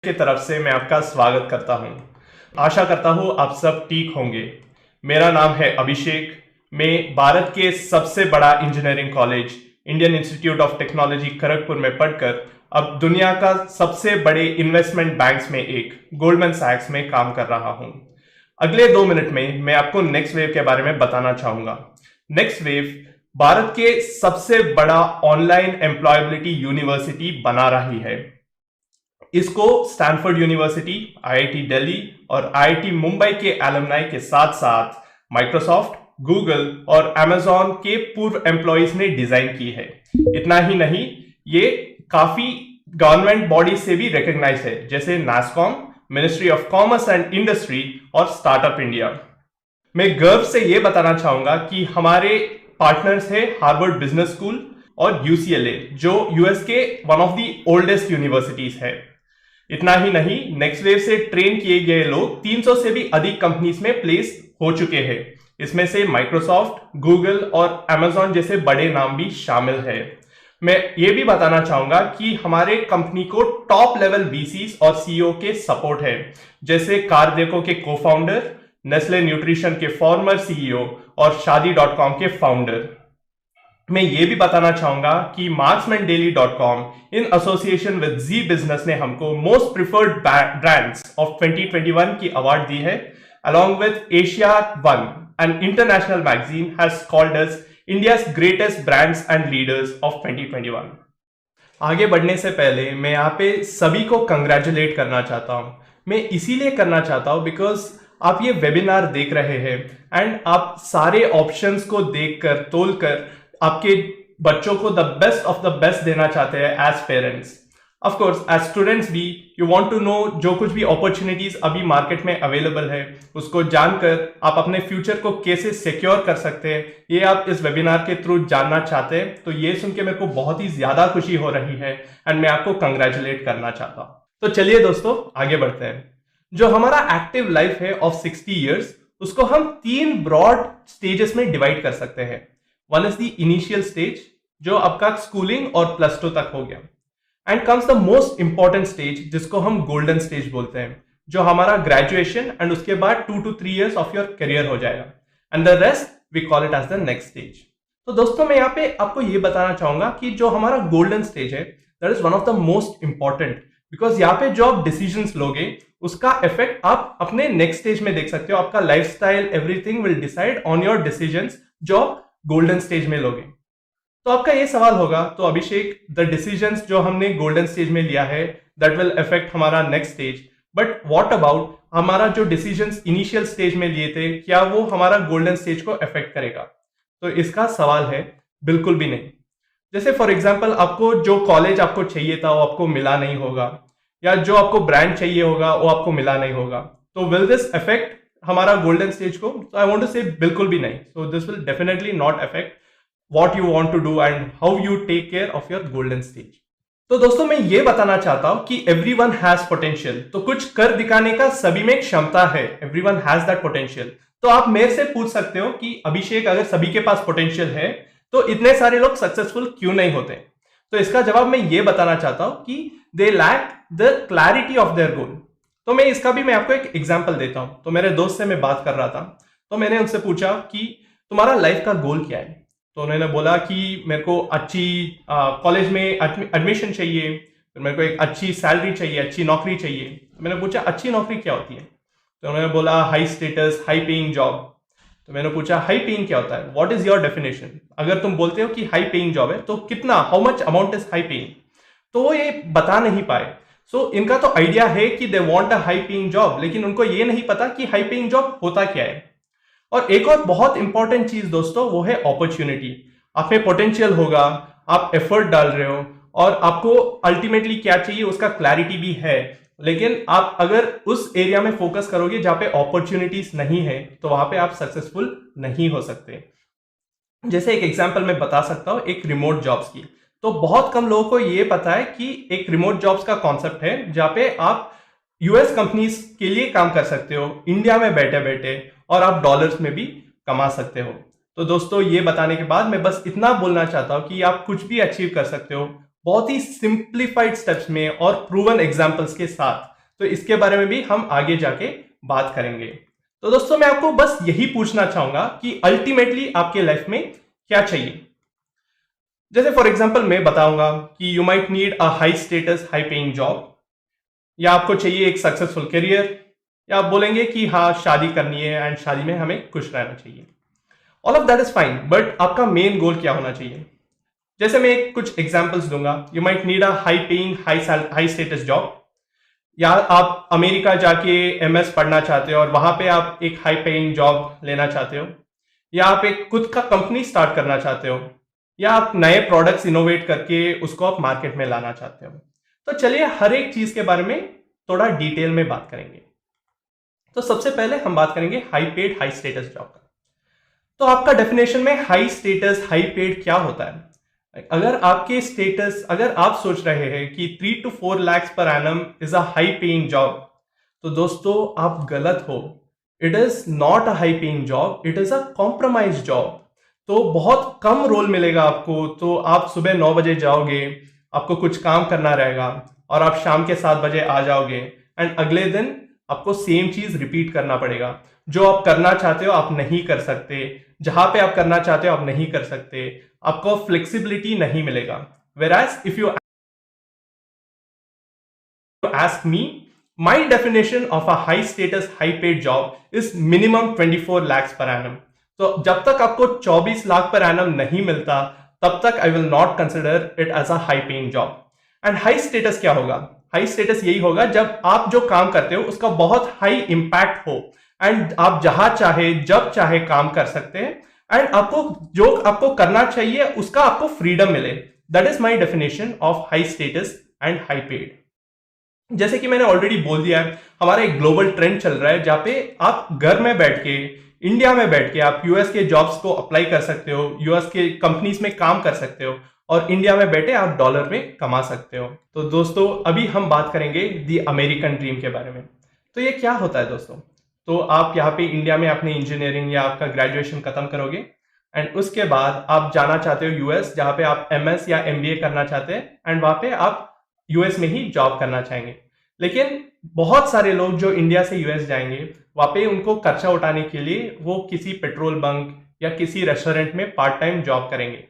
की तरफ से मैं आपका स्वागत करता हूं। आशा करता हूं आप सब ठीक होंगे। मेरा नाम है अभिषेक। मैं भारत के सबसे बड़ा engineering college Indian institute of technology Kharagpur में पढ़कर अब दुनिया का सबसे बड़े इन्वेस्टमेंट बैंक्स में एक गोल्डमैन सैक्स में काम कर रहा हूं। अगले 2 मिनट में मैं आपको नेक्स्ट वेव के बारे में बताना चाहूंगा। नेक्स्ट वेव भारत के सबसे बड़ा ऑनलाइन एम्प्लॉयबिलिटी यूनिवर्सिटी बना रही है। इसको स्टैनफोर्ड यूनिवर्सिटी, आईआईटी दिल्ली और आईआईटी मुंबई के एलुमनाई के साथ साथ माइक्रोसॉफ्ट, गूगल और अमेजॉन के पूर्व एम्प्लॉइज ने डिजाइन की है। इतना ही नहीं, ये काफी गवर्नमेंट बॉडी से भी रिकॉग्नाइज है, जैसे NASSCOM, ministry of commerce and industry और स्टार्टअप इंडिया। मैं गर्व से यह बताना चाहूंगा कि हमारे पार्टनर्स है हार्वर्ड बिजनेस स्कूल और यूसीएलए, जो यूएस के one of the oldest universities है। इतना ही नहीं, नेक्स्ट वेव से ट्रेन किए गए लोग 300 से भी अधिक कंपनीज में प्लेस हो चुके हैं। इसमें से माइक्रोसॉफ्ट, गूगल और अमेजॉन जैसे बड़े नाम भी शामिल है। मैं ये भी बताना चाहूंगा कि हमारे कंपनी को टॉप लेवल वीसीज और सीईओ के सपोर्ट है, जैसे कारदेखो के को फाउंडर, नेस्ले न्यूट्रिशन के फॉर्मर सीईओ और शादी.com के फाउंडर। मैं ये भी बताना चाहूंगा कि marksmandaily.com in association with Zee business ने हमको मोस्ट प्रिफर्ड ब्रांड्स ऑफ 2021 की अवार्ड दी है, along with Asia One, an international magazine has called us India's greatest brands and leaders of 2021। आगे बढ़ने से पहले मैं यहाँ पे सभी को कंग्रेचुलेट करना चाहता हूँ। मैं इसीलिए करना चाहता हूँ बिकॉज आप ये वेबिनार देख रहे हैं एंड आप सारे ऑप्शंस को देखकर तोलकर आपके बच्चों को the best of the best देना चाहते हैं as parents. Of course as students भी यू वांट टू नो जो कुछ भी अपॉर्चुनिटीज अभी मार्केट में अवेलेबल है उसको जानकर आप अपने फ्यूचर को कैसे सिक्योर कर सकते हैं, ये आप इस वेबिनार के थ्रू जानना चाहते हैं। तो ये सुन के मेरे को बहुत ही ज्यादा खुशी हो रही है एंड मैं आपको कंग्रेचुलेट करना चाहता हूं। तो चलिए दोस्तों आगे बढ़ते हैं। जो हमारा एक्टिव लाइफ है ऑफ 60 ईयर्स, उसको हम 3 ब्रॉड स्टेजेस में डिवाइड कर सकते हैं। One is the initial stage, जो आपका स्कूलिंग और +2 तक हो गया, and comes the most important stage जिसको हम गोल्डन स्टेज बोलते हैं, जो हमारा ग्रेजुएशन एंड उसके बाद 2 to 3 years of your career हो जाएगा, and the rest we call it as the next stage. तो दोस्तों मैं यहाँ पे आपको ये बताना चाहूंगा कि जो हमारा गोल्डन स्टेज है that is one of the most important, because यहाँ पे जो आप डिसीजंस लोगे उसका इफेक्ट आप अपने नेक्स्ट स्टेज में देख सकते हो। आपका lifestyle, everything will decide on your decisions जो आप गोल्डन स्टेज में लोगे। तो आपका ये सवाल होगा, तो अभिषेक द डिसीजंस जो हमने गोल्डन स्टेज में लिया है दैट विल अफेक्ट हमारा next stage, but what about हमारा जो डिसीजंस इनिशियल स्टेज में लिए थे, क्या वो हमारा गोल्डन स्टेज को अफेक्ट करेगा? तो इसका सवाल है बिल्कुल भी नहीं। जैसे फॉर एग्जाम्पल आपको जो कॉलेज आपको चाहिए था वो आपको मिला नहीं होगा, या जो आपको ब्रांड चाहिए होगा वो आपको मिला नहीं होगा, तो विल दिस अफेक्ट हमारा गोल्डन स्टेज को? तो आई वांट टू से बिल्कुल भी नहीं। So this will definitely not affect what you want to do and how you take care of your golden stage। तो दोस्तों मैं ये बताना चाहता हूं कि everyone has potential, तो कुछ कर दिखाने का सभी में क्षमता है। everyone has that potential। तो आप मेरे से पूछ सकते हो कि अभिषेक अगर सभी के पास पोटेंशियल है तो इतने सारे लोग सक्सेसफुल क्यों नहीं होते? तो इसका जवाब मैं ये बताना चाहता हूं कि they lack the clarity of their goal। तो मैं आपको एक एग्जाम्पल देता हूं। तो मेरे दोस्त से मैं बात कर रहा था, तो मैंने उनसे पूछा कि तुम्हारा लाइफ का गोल क्या है? तो उन्होंने बोला कि मेरे को अच्छी कॉलेज में एडमिशन चाहिए, फिर मेरे को एक अच्छी सैलरी चाहिए, अच्छी नौकरी चाहिए। तो मैंने पूछा अच्छी नौकरी क्या होती है? तो उन्होंने बोला high status, high paying job. तो मैंने पूछा हाई पेइंग क्या होता है, व्हाट इज योर डेफिनेशन? अगर तुम बोलते हो कि हाई पेइंग जॉब है तो कितना, how much amount is high paying? तो वो ये बता नहीं पाए। सो इनका तो आइडिया है कि they want a high paying job, लेकिन उनको ये नहीं पता कि हाई पेइंग जॉब होता क्या है। और एक और बहुत इंपॉर्टेंट चीज दोस्तों, वो है अपॉर्चुनिटी। आप में पोटेंशियल होगा, आप एफर्ट डाल रहे हो और आपको अल्टीमेटली क्या चाहिए उसका क्लैरिटी भी है, लेकिन आप अगर उस एरिया में फोकस करोगे जहां पे अपॉर्चुनिटीज नहीं है तो वहां पे आप सक्सेसफुल नहीं हो सकते। जैसे एक एग्जांपल मैं बता सकता हूं एक रिमोट जॉब्स की। तो बहुत कम लोगों को ये पता है कि एक रिमोट जॉब्स का कॉन्सेप्ट है जहां पे आप यूएस कंपनीज के लिए काम कर सकते हो इंडिया में बैठे बैठे, और आप डॉलर्स में भी कमा सकते हो। तो दोस्तों ये बताने के बाद मैं बस इतना बोलना चाहता हूं कि आप कुछ भी अचीव कर सकते हो, बहुत ही सिंप्लीफाइड स्टेप्स में और प्रूवन एग्जांपल्स के साथ। तो इसके बारे में भी हम आगे जाके बात करेंगे। तो दोस्तों मैं आपको बस यही पूछना चाहूंगा कि अल्टीमेटली आपके लाइफ में क्या चाहिए। जैसे फॉर एग्जांपल मैं बताऊंगा कि you might need a high status high paying job, या आपको चाहिए एक सक्सेसफुल करियर, या आप बोलेंगे कि हाँ शादी करनी है एंड शादी में हमें खुश रहना चाहिए। All of that is fine, but आपका मेन गोल क्या होना चाहिए। जैसे मैं कुछ एग्जांपल्स दूंगा। You might need a high paying high status job, या आप अमेरिका जाके एमएस पढ़ना चाहते हो और वहां पे आप एक हाई पेइंग जॉब लेना चाहते हो, या आप एक खुद का कंपनी स्टार्ट करना चाहते हो, या आप नए प्रोडक्ट्स इनोवेट करके उसको आप मार्केट में लाना चाहते हो। तो चलिए हर एक चीज के बारे में थोड़ा डिटेल में बात करेंगे। तो सबसे पहले हम बात करेंगे high paid high status job का। तो आपका डेफिनेशन में हाई स्टेटस हाई पेड क्या होता है। अगर आपके स्टेटस, अगर आप सोच रहे हैं कि 3 to 4 lakhs per annum is a high paying job, तो दोस्तों आप गलत हो। It is not a high paying job, it is a compromise job. तो बहुत कम रोल मिलेगा आपको। तो आप सुबह 9 बजे जाओगे, आपको कुछ काम करना रहेगा और आप शाम के 7 बजे आ जाओगे एंड अगले दिन आपको सेम चीज रिपीट करना पड़ेगा। जो आप करना चाहते हो आप नहीं कर सकते, जहां पे आप करना चाहते हो आप नहीं कर सकते, आपको फ्लेक्सिबिलिटी नहीं मिलेगा। Whereas if you ask me, my definition of a high status high paid job is minimum 24 lakhs per annum। तो जब तक आपको 24 लाख पर एनम नहीं मिलता तब तक I will not consider it as a high paying job. And high status क्या होगा। हाई स्टेटस यही होगा जब आप जो काम करते हो उसका बहुत हाई इंपैक्ट हो एंड आप जहां चाहे जब चाहे काम कर सकते हैं एंड आपको जो आपको करना चाहिए उसका आपको फ्रीडम मिले। That is my definition of high status and high paid. जैसे कि मैंने ऑलरेडी बोल दिया है, हमारा एक ग्लोबल ट्रेंड चल रहा है जहां पे आप घर में बैठ के, इंडिया में बैठ के आप यूएस के जॉब्स को अप्लाई कर सकते हो, यूएस के कंपनीज में काम कर सकते हो और इंडिया में बैठे आप डॉलर में कमा सकते हो। तो दोस्तों अभी हम बात करेंगे दी अमेरिकन ड्रीम के बारे में। तो ये क्या होता है दोस्तों। तो आप यहाँ पे इंडिया में अपनी इंजीनियरिंग या आपका ग्रेजुएशन खत्म करोगे एंड उसके बाद आप जाना चाहते हो यूएस, जहां पे आप एमएस या एमबीए करना चाहते हैं एंड वहां पे आप यूएस में ही जॉब करना चाहेंगे। लेकिन बहुत सारे लोग जो इंडिया से यूएस जाएंगे वहां पे उनको खर्चा उठाने के लिए वो किसी पेट्रोल बंक या किसी रेस्टोरेंट में पार्ट टाइम जॉब करेंगे।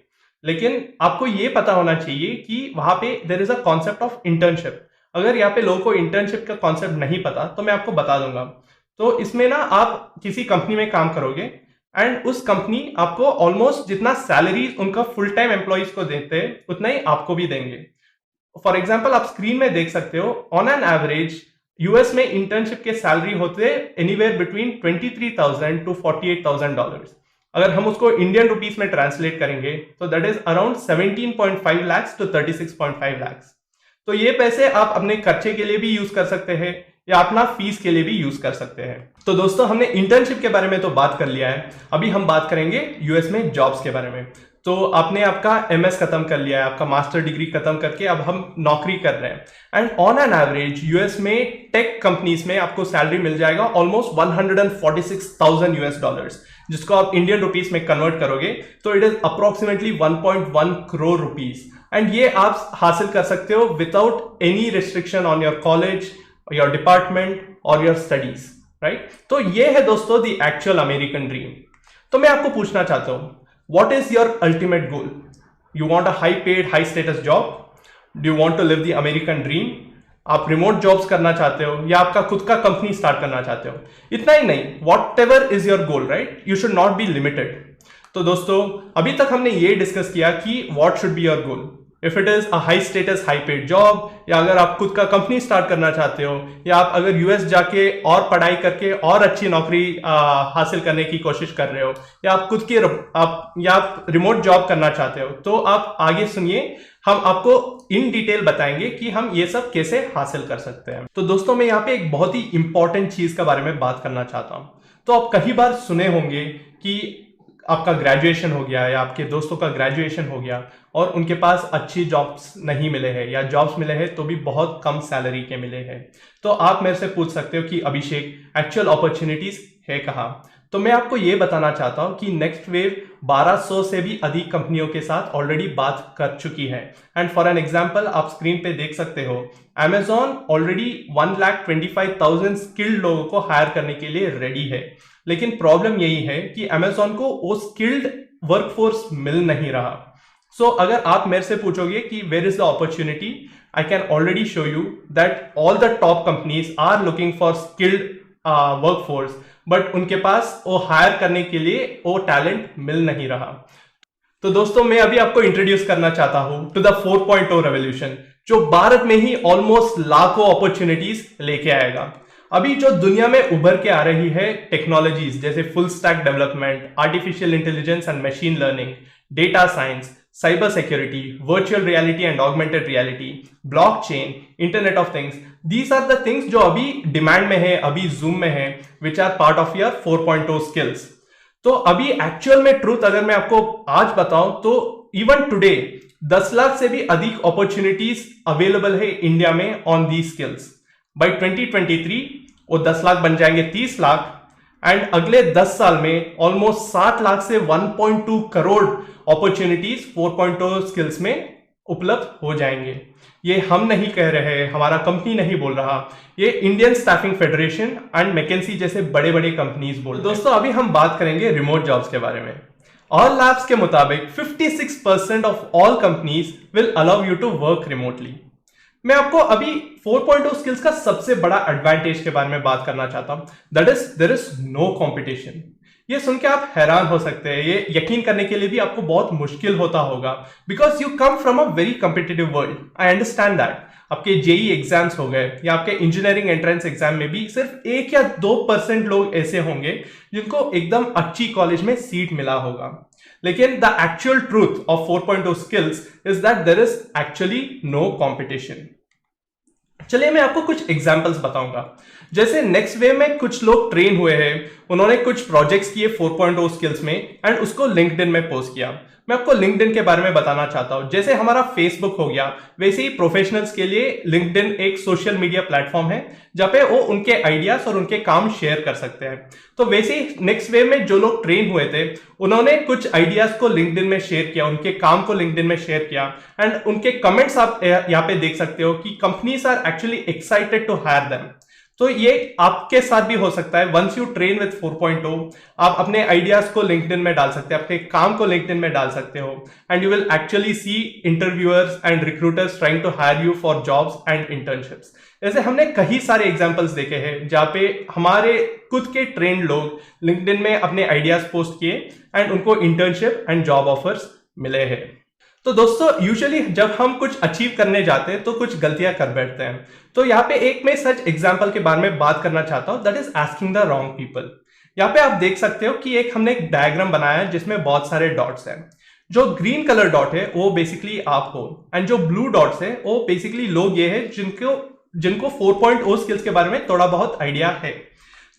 लेकिन आपको ये पता होना चाहिए कि वहां पे there is a concept of internship. अगर यहाँ पे लोगों को इंटर्नशिप का कॉन्सेप्ट नहीं पता तो मैं आपको बता दूंगा। तो इसमें ना आप किसी कंपनी में काम करोगे एंड उस कंपनी आपको ऑलमोस्ट जितना सैलरी उनका फुल टाइम एम्प्लॉइज को देते हैं उतना ही आपको भी देंगे। फॉर एग्जाम्पल आप स्क्रीन में देख सकते हो, ऑन एन एवरेज यूएस में इंटर्नशिप के सैलरी होते हैं एनीवेयर बिटवीन $23,000 to $48,000। अगर हम उसको इंडियन रुपीस में ट्रांसलेट करेंगे तो that is around 17.5 lakhs to 36.5 lakhs। तो ये पैसे आप अपने खर्चे के लिए भी यूज कर सकते हैं या अपना फीस के लिए भी यूज कर सकते हैं। तो दोस्तों हमने इंटर्नशिप के बारे में तो बात कर लिया है, अभी हम बात करेंगे यूएस में जॉब्स के बारे में। तो आपने आपका एमएस खत्म कर लिया है, आपका मास्टर डिग्री खत्म करके अब हम नौकरी कर रहे हैं and on an average US में टेक कंपनीज में आपको सैलरी मिल जाएगा ऑलमोस्ट $146,000, जिसको आप इंडियन रुपीस में कन्वर्ट करोगे तो it is approximately 1.1 crore rupees. And ये आप हासिल कर सकते हो without any restriction on your college, your department और योर स्टडीज, राइट। तो ये है दोस्तों द एक्चुअल अमेरिकन ड्रीम। तो मैं आपको पूछना चाहता हूं, what is your ultimate goal? You want a high paid high status job? Do you want to live the American dream? आप रिमोट जॉब्स करना चाहते हो या आपका खुद का कंपनी स्टार्ट करना चाहते हो? इतना ही नहीं, whatever is your goal, right? You should not be limited। तो दोस्तों अभी तक हमने ये डिस्कस किया कि what should be your goal। If it is a high status high paid job, या अगर आप खुद का कंपनी स्टार्ट करना चाहते हो, या आप अगर यूएस जाके और पढ़ाई करके और अच्छी नौकरी हासिल करने की कोशिश कर रहे हो, या आप खुद की आप रिमोट जॉब करना चाहते हो, तो आप आगे सुनिए, हम आपको इन डिटेल बताएंगे कि हम ये सब कैसे हासिल कर सकते हैं। तो दोस्तों मैं यहाँ पे एक बहुत ही इंपॉर्टेंट चीज के बारे में बात करना चाहता हूं। तो आप कई बार सुने होंगे कि आपका ग्रेजुएशन हो गया या आपके दोस्तों का ग्रेजुएशन हो गया और उनके पास अच्छी जॉब्स नहीं मिले हैं, या जॉब्स मिले हैं तो भी बहुत कम सैलरी के मिले हैं। तो आप मेरे से पूछ सकते हो कि अभिषेक एक्चुअल अपॉर्चुनिटीज है कहाँ। तो मैं आपको ये बताना चाहता हूं कि नेक्स्ट वेव 1200 से भी अधिक कंपनियों के साथ ऑलरेडी बात कर चुकी है। एंड फॉर एन एग्जांपल आप स्क्रीन पे देख सकते हो, Amazon ऑलरेडी 1,25,000 स्किल्ड लोगों को हायर करने के लिए रेडी है। लेकिन प्रॉब्लम यही है कि Amazon को वो स्किल्ड वर्कफोर्स मिल नहीं रहा। सो अगर आप मेरे से पूछोगे कि where is the opportunity, I can already show you that all the top companies are looking for skilled workforce, but उनके पास वो हायर करने के लिए वो टैलेंट मिल नहीं रहा। तो दोस्तों मैं अभी आपको इंट्रोड्यूस करना चाहता हूं टू द 4.0 रेवोल्यूशन, जो भारत में ही ऑलमोस्ट लाखों अपॉर्चुनिटीज लेके आएगा। अभी जो दुनिया में उभर के आ रही है टेक्नोलॉजीज जैसे full stack development, artificial intelligence and machine learning, data science, cyber security, virtual reality and augmented reality, blockchain, internet of things, these are the things जो अभी डिमांड में है, अभी जूम में है, which are part of your 4.0 skills. तो अभी actual में ट्रूथ अगर मैं आपको आज बताऊं तो इवन टुडे 10 लाख से भी अधिक अपॉर्चुनिटीज अवेलेबल है इंडिया में ऑन दी स्किल्स। बाय 2023 वो 10 लाख बन जाएंगे 30 लाख, एंड अगले 10 साल में ऑलमोस्ट 60 लाख से 1.2 करोड़ अपॉर्चुनिटीज 4.0 स्किल्स में उपलब्ध हो जाएंगे। ये हम नहीं कह रहे हैं, हमारा कंपनी नहीं बोल रहा, ये Indian staffing federation and McKinsey जैसे बड़े बड़े कंपनीज बोल रहे हैं। दोस्तों अभी हम बात करेंगे रिमोट जॉब्स के बारे में। ऑल लैब्स के मुताबिक 56% of all companies will allow you to work remotely. मैं आपको अभी 4.0 स्किल्स का सबसे बड़ा एडवांटेज के बारे में बात करना चाहता हूं, that is there is no competition. ये सुन के आप हैरान हो सकते हैं, ये यकीन करने के लिए भी आपको बहुत मुश्किल होता होगा, because you come from a very competitive world. I understand that. आपके जेई एग्जाम्स हो गए या आपके इंजीनियरिंग एंट्रेंस एग्जाम में भी सिर्फ 1 या 2% लोग ऐसे होंगे जिनको एकदम अच्छी कॉलेज में सीट मिला होगा। लेकिन the actual truth of 4.0 skills is that there is actually no competition. चलिए मैं आपको कुछ एग्जांपल्स बताऊंगा। जैसे नेक्स्ट वेव में कुछ लोग ट्रेन हुए हैं, उन्होंने कुछ प्रोजेक्ट्स किए 4.0 स्किल्स में एंड उसको लिंक्डइन में पोस्ट किया। मैं आपको लिंक्डइन के बारे में बताना चाहता हूं। जैसे हमारा फेसबुक हो गया, वैसे ही प्रोफेशनल्स के लिए लिंक्डइन एक सोशल मीडिया प्लेटफॉर्म है जहां पे वो उनके आइडियाज और उनके काम शेयर कर सकते हैं। तो वैसे ही नेक्स्ट वेव में जो लोग ट्रेन हुए थे, उन्होंने कुछ आइडियाज को लिंक्डइन में शेयर किया, उनके काम को लिंक्डइन में शेयर किया एंड उनके कमेंट्स आप यहाँ पे देख सकते हो कि companies are actually excited to hire them. तो ये आपके साथ भी हो सकता है। वंस यू ट्रेन विद 4.0, आप अपने आइडियाज को लिंक्डइन में डाल सकते हैं, अपने काम को लिंक्डइन में डाल सकते हो and you will actually see interviewers and recruiters trying to hire you for jobs and internships. जैसे हमने कई सारे एग्जांपल्स देखे हैं जहां पे हमारे खुद के ट्रेंड लोग लिंक्डइन में अपने आइडियाज पोस्ट किए एंड उनको इंटर्नशिप एंड जॉब ऑफर्स मिले हैं। तो दोस्तों यूजुअली जब हम कुछ अचीव करने जाते हैं तो कुछ गलतियां कर बैठते हैं। तो यहाँ पे एक मैं सच एग्जांपल के बारे में बात करना चाहता हूं, that is asking the wrong people. यहाँ पे आप देख सकते हो कि एक डायग्राम बनाया है जिसमें बहुत सारे डॉट्स हैं। जो ग्रीन कलर डॉट है वो बेसिकली आप हो एंड जो ब्लू डॉट्स है वो बेसिकली लोग ये है जिनको 4.0 स्किल्स के बारे में थोड़ा बहुत आइडिया है।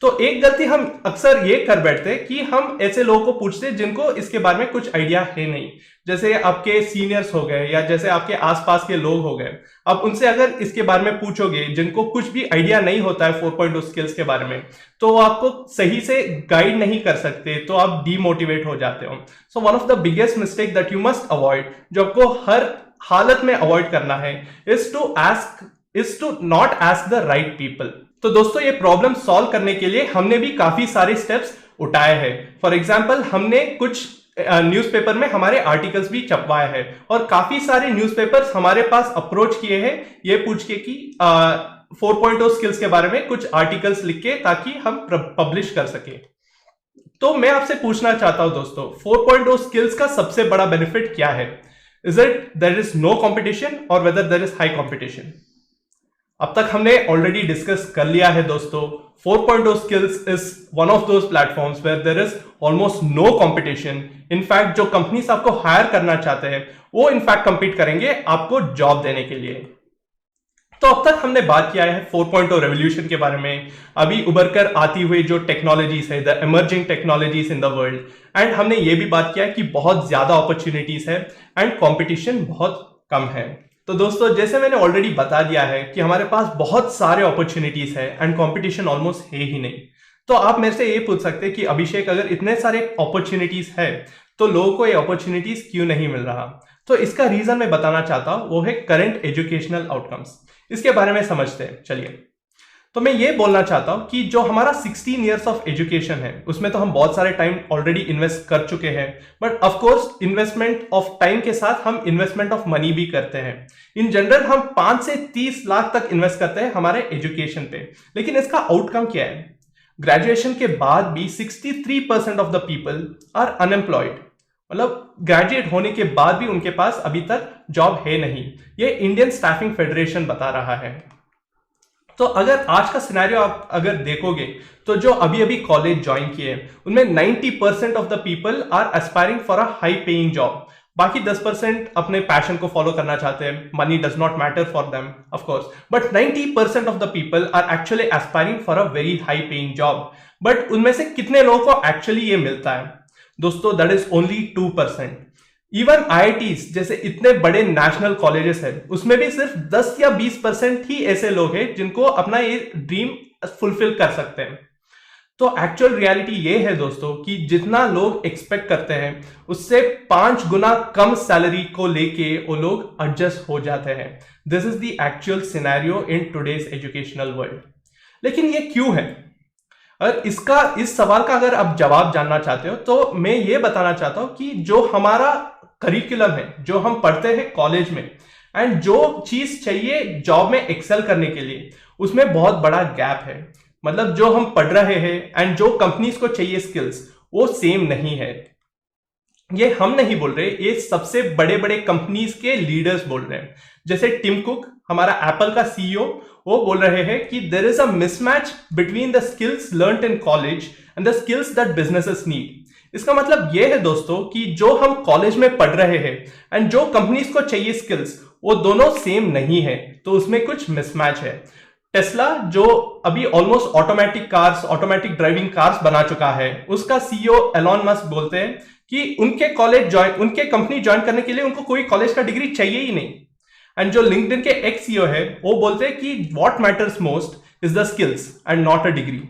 तो एक गलती हम अक्सर ये कर बैठते हैं कि हम ऐसे लोगों को पूछते हैं जिनको इसके बारे में कुछ आइडिया है नहीं, जैसे आपके सीनियर्स हो गए या जैसे आपके आसपास के लोग हो गए। अब उनसे अगर इसके बारे में पूछोगे जिनको कुछ भी आइडिया नहीं होता है 4.0 स्किल्स के बारे में, तो वो आपको सही से गाइड नहीं कर सकते, तो आप डीमोटिवेट हो जाते हो। So one of the biggest mistake that you must avoid, जो आपको हर हालत में अवॉइड करना है, is to not ask the right people. तो दोस्तों ये प्रॉब्लम सॉल्व करने के लिए हमने भी काफी सारे स्टेप्स उठाए हैं। फॉर एग्जांपल हमने कुछ न्यूज़पेपर में हमारे आर्टिकल्स भी छपवाए हैं और काफी सारे न्यूज़पेपर्स हमारे पास अप्रोच किए हैं ये पूछ के कि 4.0 स्किल्स के बारे में कुछ आर्टिकल्स लिख के ताकि हम पब्लिश कर सके। तो मैं आपसे पूछना चाहता हूं दोस्तों, 4.0 स्किल्स का सबसे बड़ा बेनिफिट क्या है? Is it there is no competition और whether there is high competition? अब तक हमने ऑलरेडी डिस्कस कर लिया है दोस्तों, 4.0 skills is one of those platforms where there is almost no competition. In fact जो कंपनीज आपको हायर करना चाहते हैं वो इनफैक्ट कंपीट करेंगे आपको जॉब देने के लिए। तो अब तक हमने बात किया है 4.0 रेवोल्यूशन के बारे में, अभी उभर कर आती हुई जो टेक्नोलॉजीज है, the emerging technologies in the world, and हमने ये भी बात किया है कि बहुत ज्यादा अपॉर्चुनिटीज है एंड कंपटीशन बहुत कम है। तो दोस्तों जैसे मैंने ऑलरेडी बता दिया है कि हमारे पास बहुत सारे अपॉर्चुनिटीज है एंड कंपटीशन ऑलमोस्ट है ही नहीं। तो आप मेरे से ये पूछ सकते हैं कि अभिषेक, अगर इतने सारे अपॉर्चुनिटीज है तो लोगों को ये अपॉर्चुनिटीज क्यों नहीं मिल रहा? तो इसका रीजन मैं बताना चाहता हूं, वो है करंट एजुकेशनल आउटकम्स। इसके बारे में समझते हैं, चलिए। तो मैं ये बोलना चाहता हूं कि जो हमारा 16 इयर्स ऑफ एजुकेशन है उसमें तो हम बहुत सारे टाइम ऑलरेडी इन्वेस्ट कर चुके हैं, but of course investment of time के साथ हम इन्वेस्टमेंट ऑफ मनी भी करते हैं। इन जनरल हम 5 से 30 लाख तक इन्वेस्ट करते हैं हमारे एजुकेशन पे, लेकिन इसका आउटकम क्या है? ग्रेजुएशन के बाद भी 63% of the people are unemployed, मतलब ग्रेजुएट होने के बाद भी उनके पास अभी तक जॉब है नहीं। ये इंडियन स्टाफिंग फेडरेशन बता रहा है। तो अगर आज का सिनेरियो आप अगर देखोगे तो जो अभी अभी कॉलेज ज्वाइन किए उनमें 90% of the people are aspiring for a high paying job. बाकी 10% अपने पैशन को फॉलो करना चाहते हैं, money does not matter for them of course, but 90% of the people are actually aspiring for a very high paying job. But उनमें से कितने लोगों को एक्चुअली ये मिलता है? दोस्तों, that is only 2%। Even IITs जैसे इतने बड़े नेशनल कॉलेजेस हैं उसमें भी सिर्फ 10 या 20% ही ऐसे लोग हैं जिनको अपना ये ड्रीम फुलफिल कर सकते हैं। तो एक्चुअल रियलिटी ये है दोस्तों कि जितना लोग एक्सपेक्ट करते हैं उससे 5 गुना कम सैलरी को लेके वो लोग एडजस्ट हो जाते हैं। This is the actual scenario in today's educational world. लेकिन ये क्यों है? अगर इस सवाल का अगर आप जवाब जानना चाहते हो तो मैं ये बताना चाहता हूं कि जो हमारा करिकुलम है, जो हम पढ़ते हैं कॉलेज में, एंड जो चीज चाहिए जॉब में एक्सेल करने के लिए, उसमें बहुत बड़ा गैप है। मतलब जो हम पढ़ रहे हैं एंड जो कंपनीज को चाहिए स्किल्स, वो सेम नहीं है। ये हम नहीं बोल रहे, ये सबसे बड़े बड़े कंपनीज के लीडर्स बोल रहे हैं। जैसे टिम कुक, हमारा एप्पल का सीईओ, वो बोल रहे हैं कि there is a mismatch between the skills learned in college and the skills that businesses need. इसका मतलब ये है दोस्तों कि जो हम कॉलेज में पढ़ रहे हैं एंड जो कंपनीज को चाहिए स्किल्स, वो दोनों सेम नहीं है, तो उसमें कुछ मिसमैच है। टेस्ला जो अभी almost automatic cars, automatic driving cars बना चुका है, उसका सीईओ एलॉन मस्क बोलते हैं कि उनके कंपनी ज्वाइन करने के लिए उनको कोई कॉलेज का डिग्री चाहिए ही नहीं। एंड जो लिंक्डइन के एक्स सीईओ है वो बोलते हैं कि what matters most is the skills and not a degree.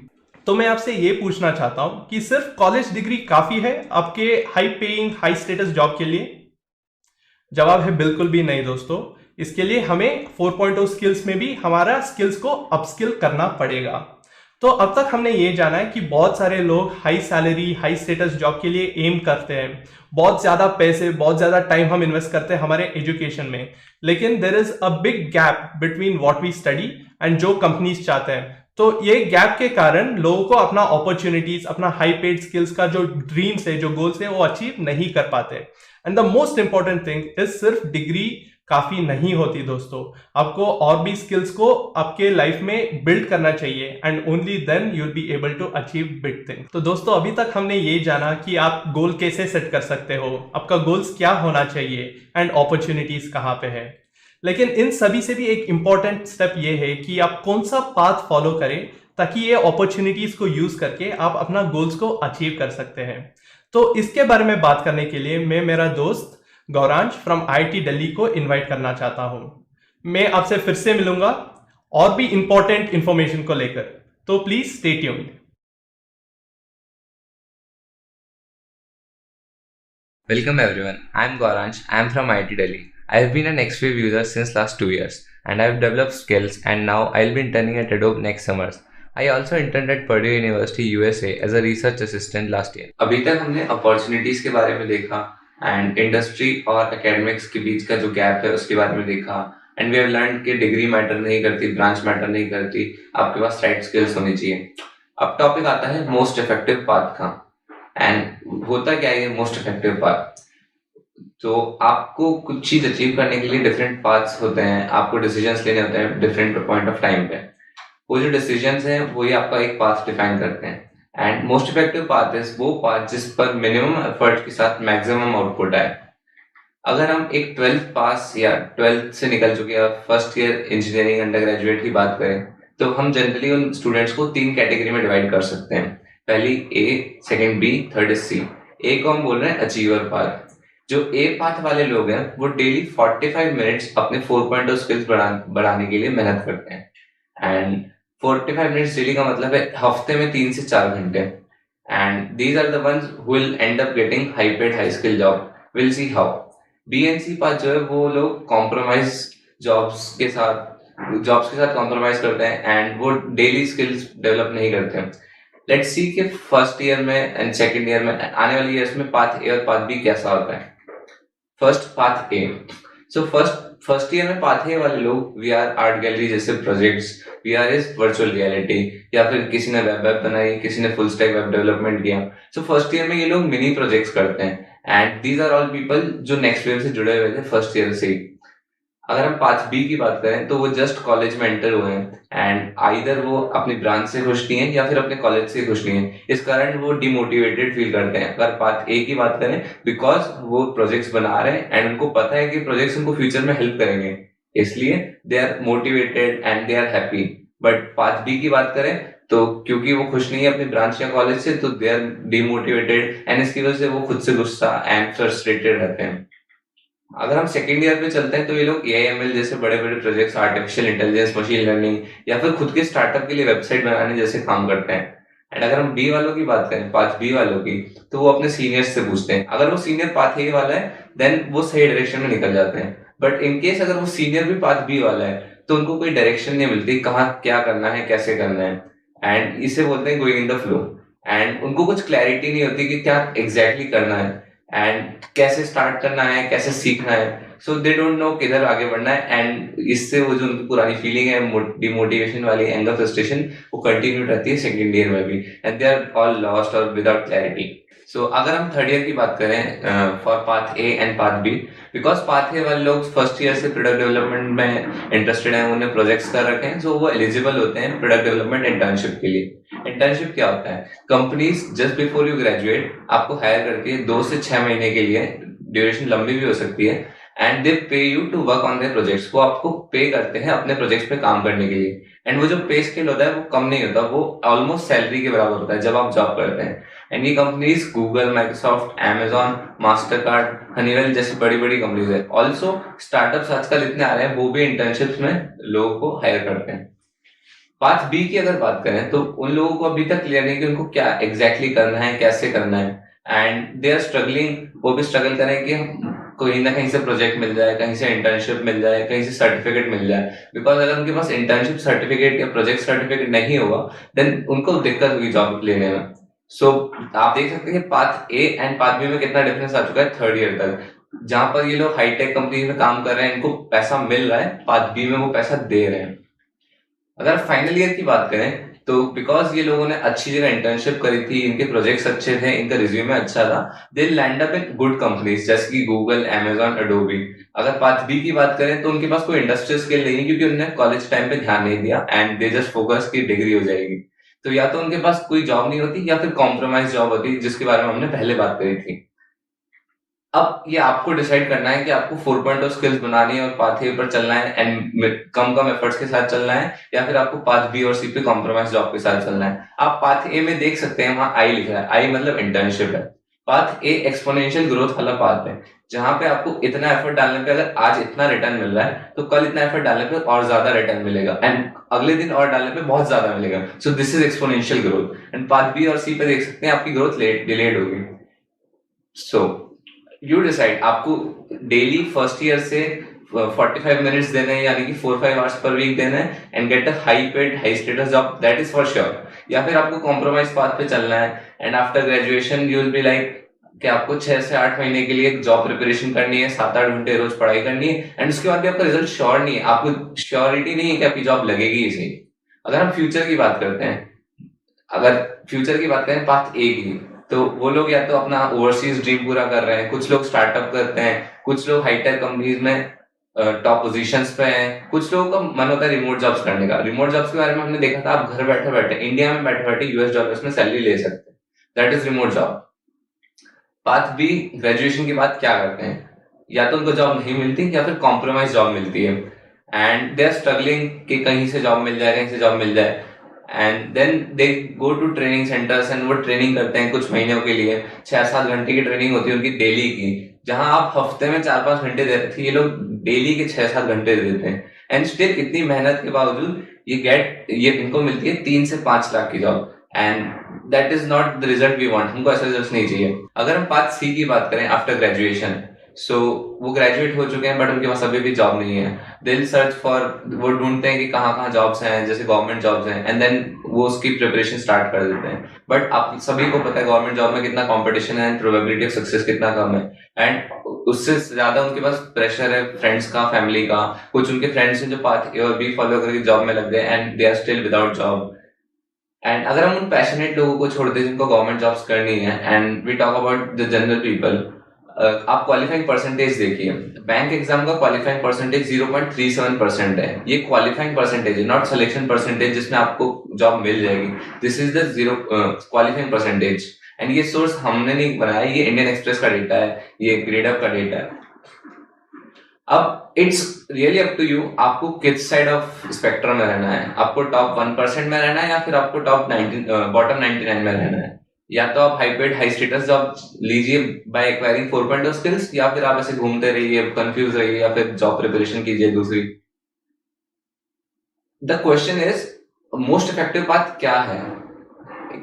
तो मैं आपसे ये पूछना चाहता हूं कि सिर्फ कॉलेज डिग्री काफी है आपके high paying high status job के लिए? जवाब है बिल्कुल भी नहीं दोस्तों। इसके लिए हमें 4.0 स्किल्स में भी हमारा स्किल्स को अपस्किल करना पड़ेगा। तो अब तक हमने ये जाना है कि बहुत सारे लोग high salary high status job के लिए एम करते हैं, बहुत ज्यादा पैसे बहुत ज्यादा टाइम हम इन्वेस्ट करते हैं हमारे एजुकेशन में, लेकिन there is a big gap between what we study and जो कंपनीज चाहते हैं। तो ये गैप के कारण लोगों को अपना अपॉर्चुनिटीज, अपना हाई पेड स्किल्स का जो ड्रीम्स है, जो गोल्स है, वो अचीव नहीं कर पाते। And the most important thing is सिर्फ डिग्री काफी नहीं होती दोस्तों, आपको और भी स्किल्स को आपके लाइफ में बिल्ड करना चाहिए and only then you will be able to achieve big thing. तो दोस्तों, अभी तक हमने ये जाना कि आप गोल कैसे सेट कर सकते हो, आपका गोल्स क्या होना चाहिए एंड अपॉर्चुनिटीज कहाँ पे है। लेकिन इन सभी से भी एक इंपॉर्टेंट स्टेप ये है कि आप कौन सा पाथ फॉलो करें ताकि ये अपॉर्चुनिटीज को यूज करके आप अपना गोल्स को अचीव कर सकते हैं। तो इसके बारे में बात करने के लिए मैं मेरा दोस्त गौरांश फ्रॉम आईआईटी दिल्ली को इनवाइट करना चाहता हूं। मैं आपसे फिर से मिलूंगा और भी इंपॉर्टेंट इंफॉर्मेशन को लेकर, तो please stay tuned. Welcome everyone. I am Gauransh. I am from IIT Delhi. I have been an XWave user since last 2 years and I have developed skills and now I will be interning at Adobe next summers. I also interned at Purdue University USA as a research assistant last year. अभी तक हमने opportunities के बारे में देखा and industry और academics के बीच का जो गैप है उसके बारे में देखा एंड वी हैव लर्न कि डिग्री मैटर नहीं करती, ब्रांच मैटर नहीं करती, आपके पास राइट स्किल्स होनी चाहिए। अब टॉपिक आता है मोस्ट इफेक्टिव पाथ का। एंड होता क्या है मोस्ट इफेक्टिव पाथ? तो आपको कुछ चीज अचीव करने के लिए डिफरेंट पाथ्स होते हैं, आपको डिसीजंस लेने होते हैं डिफरेंट पॉइंट ऑफ टाइम पे। वो जो डिसीजंस हैं वही आपका एक पाथ डिफाइन करते हैं। And most effective path is वो पाथ जिस पर मिनिमम एफर्ट के साथ मैक्सिमम आउटपुट आए। अगर हम एक 12th पास या 12th से निकल चुके या first year engineering under graduate की बात करें तो हम जनरली उन स्टूडेंट्स को 3 कैटेगरी में डिवाइड कर सकते हैं। पहली ए, सेकंड बी, थर्ड सी। ए को हम बोल रहे हैं अचीवर पाथ। जो ए पाथ वाले लोग हैं वो डेली 45 मिनट्स अपने 4.0 स्किल्स बढ़ाने के लिए मेहनत करते हैं। एंड 45 मिनट्स डेली का मतलब है हफ्ते में 3 से 4 घंटे। And these are the ones who will end up getting high paid high skill job. Will see how. B and C pass जो है वो लोग कॉम्प्रोमाइज जॉब्स के साथ जॉब्स के साथ कॉम्प्रोमाइज करते हैं एंड वो डेली स्किल्स डेवलप नहीं करते हैं। लेट्स सी कि फर्स्ट ईयर में एंड सेकंड ईयर में आने वाले ईयर्स में पाथ ए और पाथ बी कैसा होता है। First path A. So first year में पाथ ए वाले लोग वीआर आर्ट गैलरी जैसे projects, VR is virtual reality, या फिर किसी ने वेब ऐप बनाई, किसी ने फुल स्टैक वेब डेवलपमेंट किया। सो फर्स्ट ईयर में ये लोग मिनी प्रोजेक्ट्स करते हैं and these are all people जो नेक्स्ट ईयर से जुड़े हुए थे फर्स्ट ईयर से ही। अगर हम पाथ बी की बात करें तो वो जस्ट कॉलेज में एंटर हुए हैं एंड आइदर वो अपनी ब्रांच से खुश नहीं है या फिर अपने कॉलेज से खुश नहीं है, इस कारण वो डिमोटिवेटेड फील करते हैं। अगर पाथ ए की बात करें, बिकॉज वो प्रोजेक्ट्स बना रहे हैं एंड उनको पता है कि प्रोजेक्ट्स उनको फ्यूचर में हेल्प करेंगे, इसलिए they are motivated and they are happy. But path B की बात करें तो क्योंकि वो खुश नहीं है अपनी ब्रांच या कॉलेज से, तो दे आर डिमोटिवेटेड एंड इसकी वजह से वो खुद से गुस्सा एंड फ्रस्ट्रेटेड रहते हैं। अगर हम सेकेंड ईयर पे चलते हैं तो ये लोग AIML जैसे बड़े बड़े projects, artificial intelligence, machine learning या फिर खुद के स्टार्टअप के लिए वेबसाइट बनाने जैसे काम करते हैं। एंड अगर हम बी वालों की बात करें, पाथ बी वालों की, तो वो अपने सीनियर्स से पूछते हैं। अगर वो सीनियर पाथ ए वाला है देन वो सही डायरेक्शन में निकल जाते हैं, बट इन केस अगर वो सीनियर भी पाथ बी वाला है तो उनको कोई डायरेक्शन नहीं मिलती कहाँ क्या करना है, कैसे करना है, एंड इसे बोलते हैं going in the flow. And उनको कुछ क्लैरिटी नहीं होती कि क्या एग्जैक्टली करना है एंड कैसे स्टार्ट करना है, कैसे सीखना है। सो दे डोंट नो किधर आगे बढ़ना है एंड इससे वो जो उनकी पुरानी फीलिंग है डिमोटिवेशन वाली, एंगर, फ्रस्ट्रेशन, वो कंटिन्यू रहती है सेकेंड ईयर में भी and they are all lost और विदाउट क्लैरिटी। सो अगर हम थर्ड ईयर की बात करें for path A and path B, because path A वाले लोग फर्स्ट ईयर से प्रोडक्ट डेवलपमेंट में इंटरेस्टेड हैं, उन्हें प्रोजेक्ट्स कर रखे हैं, सो वो एलिजिबल होते हैं प्रोडक्ट डेवलपमेंट इंटर्नशिप के लिए। इंटर्नशिप क्या होता है? Companies just before you graduate आपको हायर करती है 2 से 6 महीने के लिए, ड्यूरेशन लंबी भी हो सकती है, and they pay you to work on their projects. वो आपको पे करते हैं अपने प्रोजेक्ट्स पे काम करने के लिए। एंड वो जो पे स्केल होता है वो कम नहीं होता, वो ऑलमोस्ट सैलरी के बराबर होता है जब आप जॉब करते हैं। एंड ये companies Google, Microsoft, Amazon, master card, Honeywell जैसी बड़ी बड़ी कंपनीज है। ऑल्सो स्टार्टअप्स आजकल इतने आ रहे हैं, वो भी इंटर्नशिप्स में लोगों को हायर करते हैं। पाथ बी की अगर बात करें तो उन लोगों को अभी तक क्लियर नहीं कि उनको क्या एग्जैक्टली करना है, कैसे करना है, एंड दे आर स्ट्रगलिंग। वो भी स्ट्रगल करें कि कहीं ना कहीं से प्रोजेक्ट मिल जाए, कहीं से इंटर्नशिप मिल जाए, कहीं से सर्टिफिकेट मिल जाए। बिकॉज अगर उनके पास इंटर्नशिप सर्टिफिकेट या प्रोजेक्ट सर्टिफिकेट नहीं होगा देन उनको दिक्कत होगी जॉब लेने में। सो आप देख सकते हैं path A and path B में कितना डिफरेंस आ चुका है थर्ड ईयर तक। जहां पर ये लोग हाईटेक कंपनी में काम कर रहे हैं, इनको पैसा मिल रहा है, पाथ बी में वो पैसा दे रहे हैं। अगर फाइनल ईयर की बात करें तो बिकॉज ये लोगों ने अच्छी जगह इंटर्नशिप करी थी, इनके प्रोजेक्ट्स अच्छे थे, इनका रिज्यूमे अच्छा था, they land up in good companies जैसे कि गूगल, Amazon, अडोबी। अगर पाथ बी की बात करें तो उनके पास कोई इंडस्ट्रियल स्किल नहीं है क्योंकि उन्होंने कॉलेज टाइम पे ध्यान नहीं दिया एंड दे जस्ट फोकस की डिग्री हो जाएगी। तो या तो उनके पास कोई जॉब नहीं होती या फिर कॉम्प्रोमाइज जॉब होती, जिसके बारे में हमने पहले बात करी थी। अब ये आपको डिसाइड करना है कि आपको 4.0 स्किल्स बनानी है और पाथ ए पर चलना है एंड कम कम एफर्ट्स के साथ चलना है, या फिर आपको पाथ बी और सी पे कॉम्प्रोमाइज जॉब के साथ चलना है। आप पाथ ए में देख सकते हैं वहां आई लिख रहा है, आई मतलब इंटर्नशिप है। पाथ ए एक्सपोनेंशियल ग्रोथ वाला पाथ है, जहां पे आपको इतना एफर्ट डालने पे अगर आज इतना रिटर्न मिल रहा है तो कल इतना एफर्ट डालने पे और ज्यादा रिटर्न मिलेगा एंड अगले दिन और डालने पे बहुत ज्यादा मिलेगा। So this is exponential growth. And path B और सी पे देख सकते हैं आपकी ग्रोथ डिलेड होगी। सो यू डिसाइड आपको डेली फर्स्ट ईयर से 45 मिनट्स देने हैं, यानी कि 4-5 आवर्स पर वीक देना है and gate a high paid high status job, that is for sure. या फिर आपको कॉम्प्रोमाइज पाथ पे चलना है and after graduation you will be like कि आपको 6 से 8 महीने के लिए जॉब प्रिपरेशन करनी है, 7-8 घंटे रोज पढ़ाई करनी है एंड उसके बाद भी आपका रिजल्ट श्योर नहीं है, आपको श्योरिटी नहीं है कि आपकी जॉब लगेगी ही सही। अगर हम फ्यूचर की बात करते हैं, अगर फ्यूचर की बात करें पाथ ए की, तो वो लोग या तो अपना ओवरसीज ड्रीम पूरा कर रहे हैं, कुछ लोग स्टार्टअप करते हैं, कुछ लोग हाईटेक कंपनीज में टॉप पोजीशंस पे हैं, कुछ लोगों का मन होता है रिमोट जॉब्स करने का। रिमोट जॉब्स के बारे में हमने देखा था, आप घर बैठे बैठे इंडिया में बैठे बैठे US डॉलर्स में सैलरी ले सकते हैं, that is remote job. Path B graduation के बाद क्या करते हैं, या तो उनको जॉब नहीं मिलती या फिर कॉम्प्रोमाइज जॉब मिलती है एंड दे आर स्ट्रगलिंग कि कहीं से जॉब मिल जाए, कहीं से जॉब मिल जाए, and then they go to training centres एंड वो ट्रेनिंग करते हैं कुछ महीनों के लिए। 6-7 घंटे की ट्रेनिंग होती है उनकी डेली की, जहां आप हफ्ते में 4-5 घंटे देते थे, ये लोग डेली के 6-7 घंटे देते हैं एंड स्टिल इतनी मेहनत के बावजूद ये इनको मिलती है 3 से 5 लाख की job, and that is not the result we want. हमको ऐसा रिजल्ट नहीं चाहिए। अगर हम पाथ सी की बात करें, आफ्टर ग्रेजुएशन, सो वो ग्रेजुएट हो चुके हैं बट उनके पास अभी भी जॉब नहीं है। दिल सर्च फॉर, वो ढूंढते हैं कि कहाँ कहाँ जॉब्स हैं, जैसे गवर्नमेंट जॉब्स हैं, एंड देन वो उसकी प्रिपरेशन स्टार्ट कर देते हैं। बट आप सभी को पता है गवर्नमेंट जॉब में कितना कंपटीशन है एंड प्रोबेबिलिटी ऑफ सक्सेस कितना कम है, एंड उससे ज्यादा उनके पास प्रेशर है फ्रेंड्स का, फैमिली का। कुछ उनके फ्रेंड्स हैं जो पाथ ए और बी फॉलो करके जॉब में लग गए and they are still without job. And अगर हम उन पैशनेट लोगों को छोड़ दें जिनको गवर्नमेंट जॉब्स करनी है, and we talk about the general people, आप क्वालिफाइंग परसेंटेज देखिए। बैंक एग्जाम का क्वालिफाइंग परसेंटेज 0.37% है। ये क्वालिफाइंग परसेंटेज है, नॉट सिलेक्शन परसेंटेज जिसमें आपको जॉब मिल जाएगी। This is the zero qualifying percentage, and ये सोर्स हमने नहीं बनाया, ये इंडियन एक्सप्रेस का डेटा है, ये ग्रेडअप का डेटा है। अब it's really up to you, आपको किस साइड ऑफ स्पेक्ट्रम में रहना है। आपको टॉप 1% में रहना है या फिर आपको टॉप बॉटम 99 में रहना है। या तो आप हाइब्रिड हाई स्टेटस जॉब लीजिए बाय एक्वायरिंग 4.0 स्किल्स, या फिर आप ऐसे घूमते रहिए, कंफ्यूज रहिए, या फिर जॉब प्रिपरेशन कीजिए दूसरी। The question is most effective path क्या है।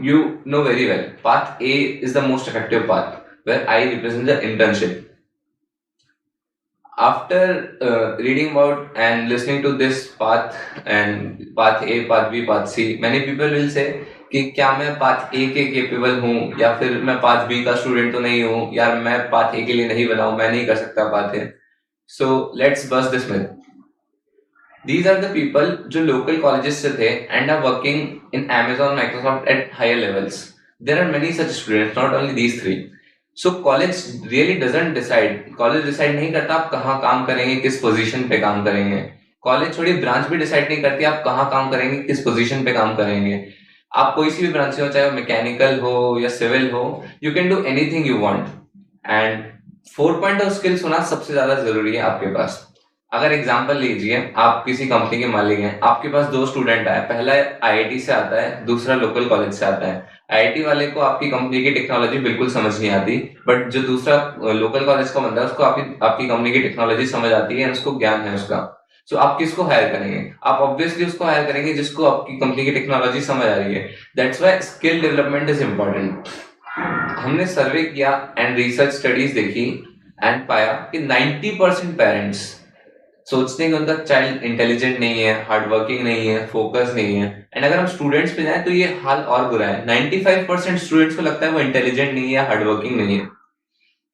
You know very well, path A is the most effective path where I represent the internship. After reading about and listening to this path and path A, path B, path C, many people will say कि क्या मैं path ए के capable हूँ या फिर मैं path B का student तो नहीं हूँ, यार मैं पाथ ए के लिए नहीं बना हूँ, मैं नहीं कर सकता path A. So let's bust this myth. These are the people जो local colleges से थे and are working in Amazon, Microsoft at higher levels. There are many such students, not only these three. So college really doesn't decide. College decide नहीं करता आप कहाँ काम करेंगे, किस पोजीशन पे काम करेंगे। कॉलेज थोड़ी ब्रांच भी डिसाइड नहीं करती आप कहाँ काम करेंगे, किस पोजीशन पे काम करेंगे। आप कोई सी भी ब्रांच से हो, चाहे मैकेनिकल हो या सिविल हो, you can do anything you want. And 4.0 skills होना सबसे ज्यादा जरूरी है आपके पास। अगर एग्जांपल लीजिए, आप किसी कंपनी के मालिक हैं, आपके पास 2 स्टूडेंट आए, पहला आईआईटी से आता है, दूसरा लोकल कॉलेज से आता है। आईआईटी वाले को आपकी कंपनी की टेक्नोलॉजी बिल्कुल समझ नहीं आती, बट जो दूसरा लोकल कॉलेज का बंदा है उसको आपकी कंपनी की टेक्नोलॉजी समझ आती है, उसको ज्ञान है उसका। सो आप किसको हायर करेंगे? आप ऑब्वियसली उसको हायर करेंगे जिसको आपकी कंपनी की टेक्नोलॉजी समझ आ रही है। That's why skill development is important. हमने सर्वे किया एंड रिसर्च स्टडीज देखी एंड पाया कि 90% पेरेंट्स सोचते हैं कि उनका चाइल्ड इंटेलिजेंट नहीं है, हार्डवर्किंग नहीं है, फोकस नहीं है। एंड अगर हम स्टूडेंट्स पे जाएं तो ये हाल और बुरा है। 95% स्टूडेंट्स को लगता है वो इंटेलिजेंट नहीं है, हार्डवर्किंग नहीं है।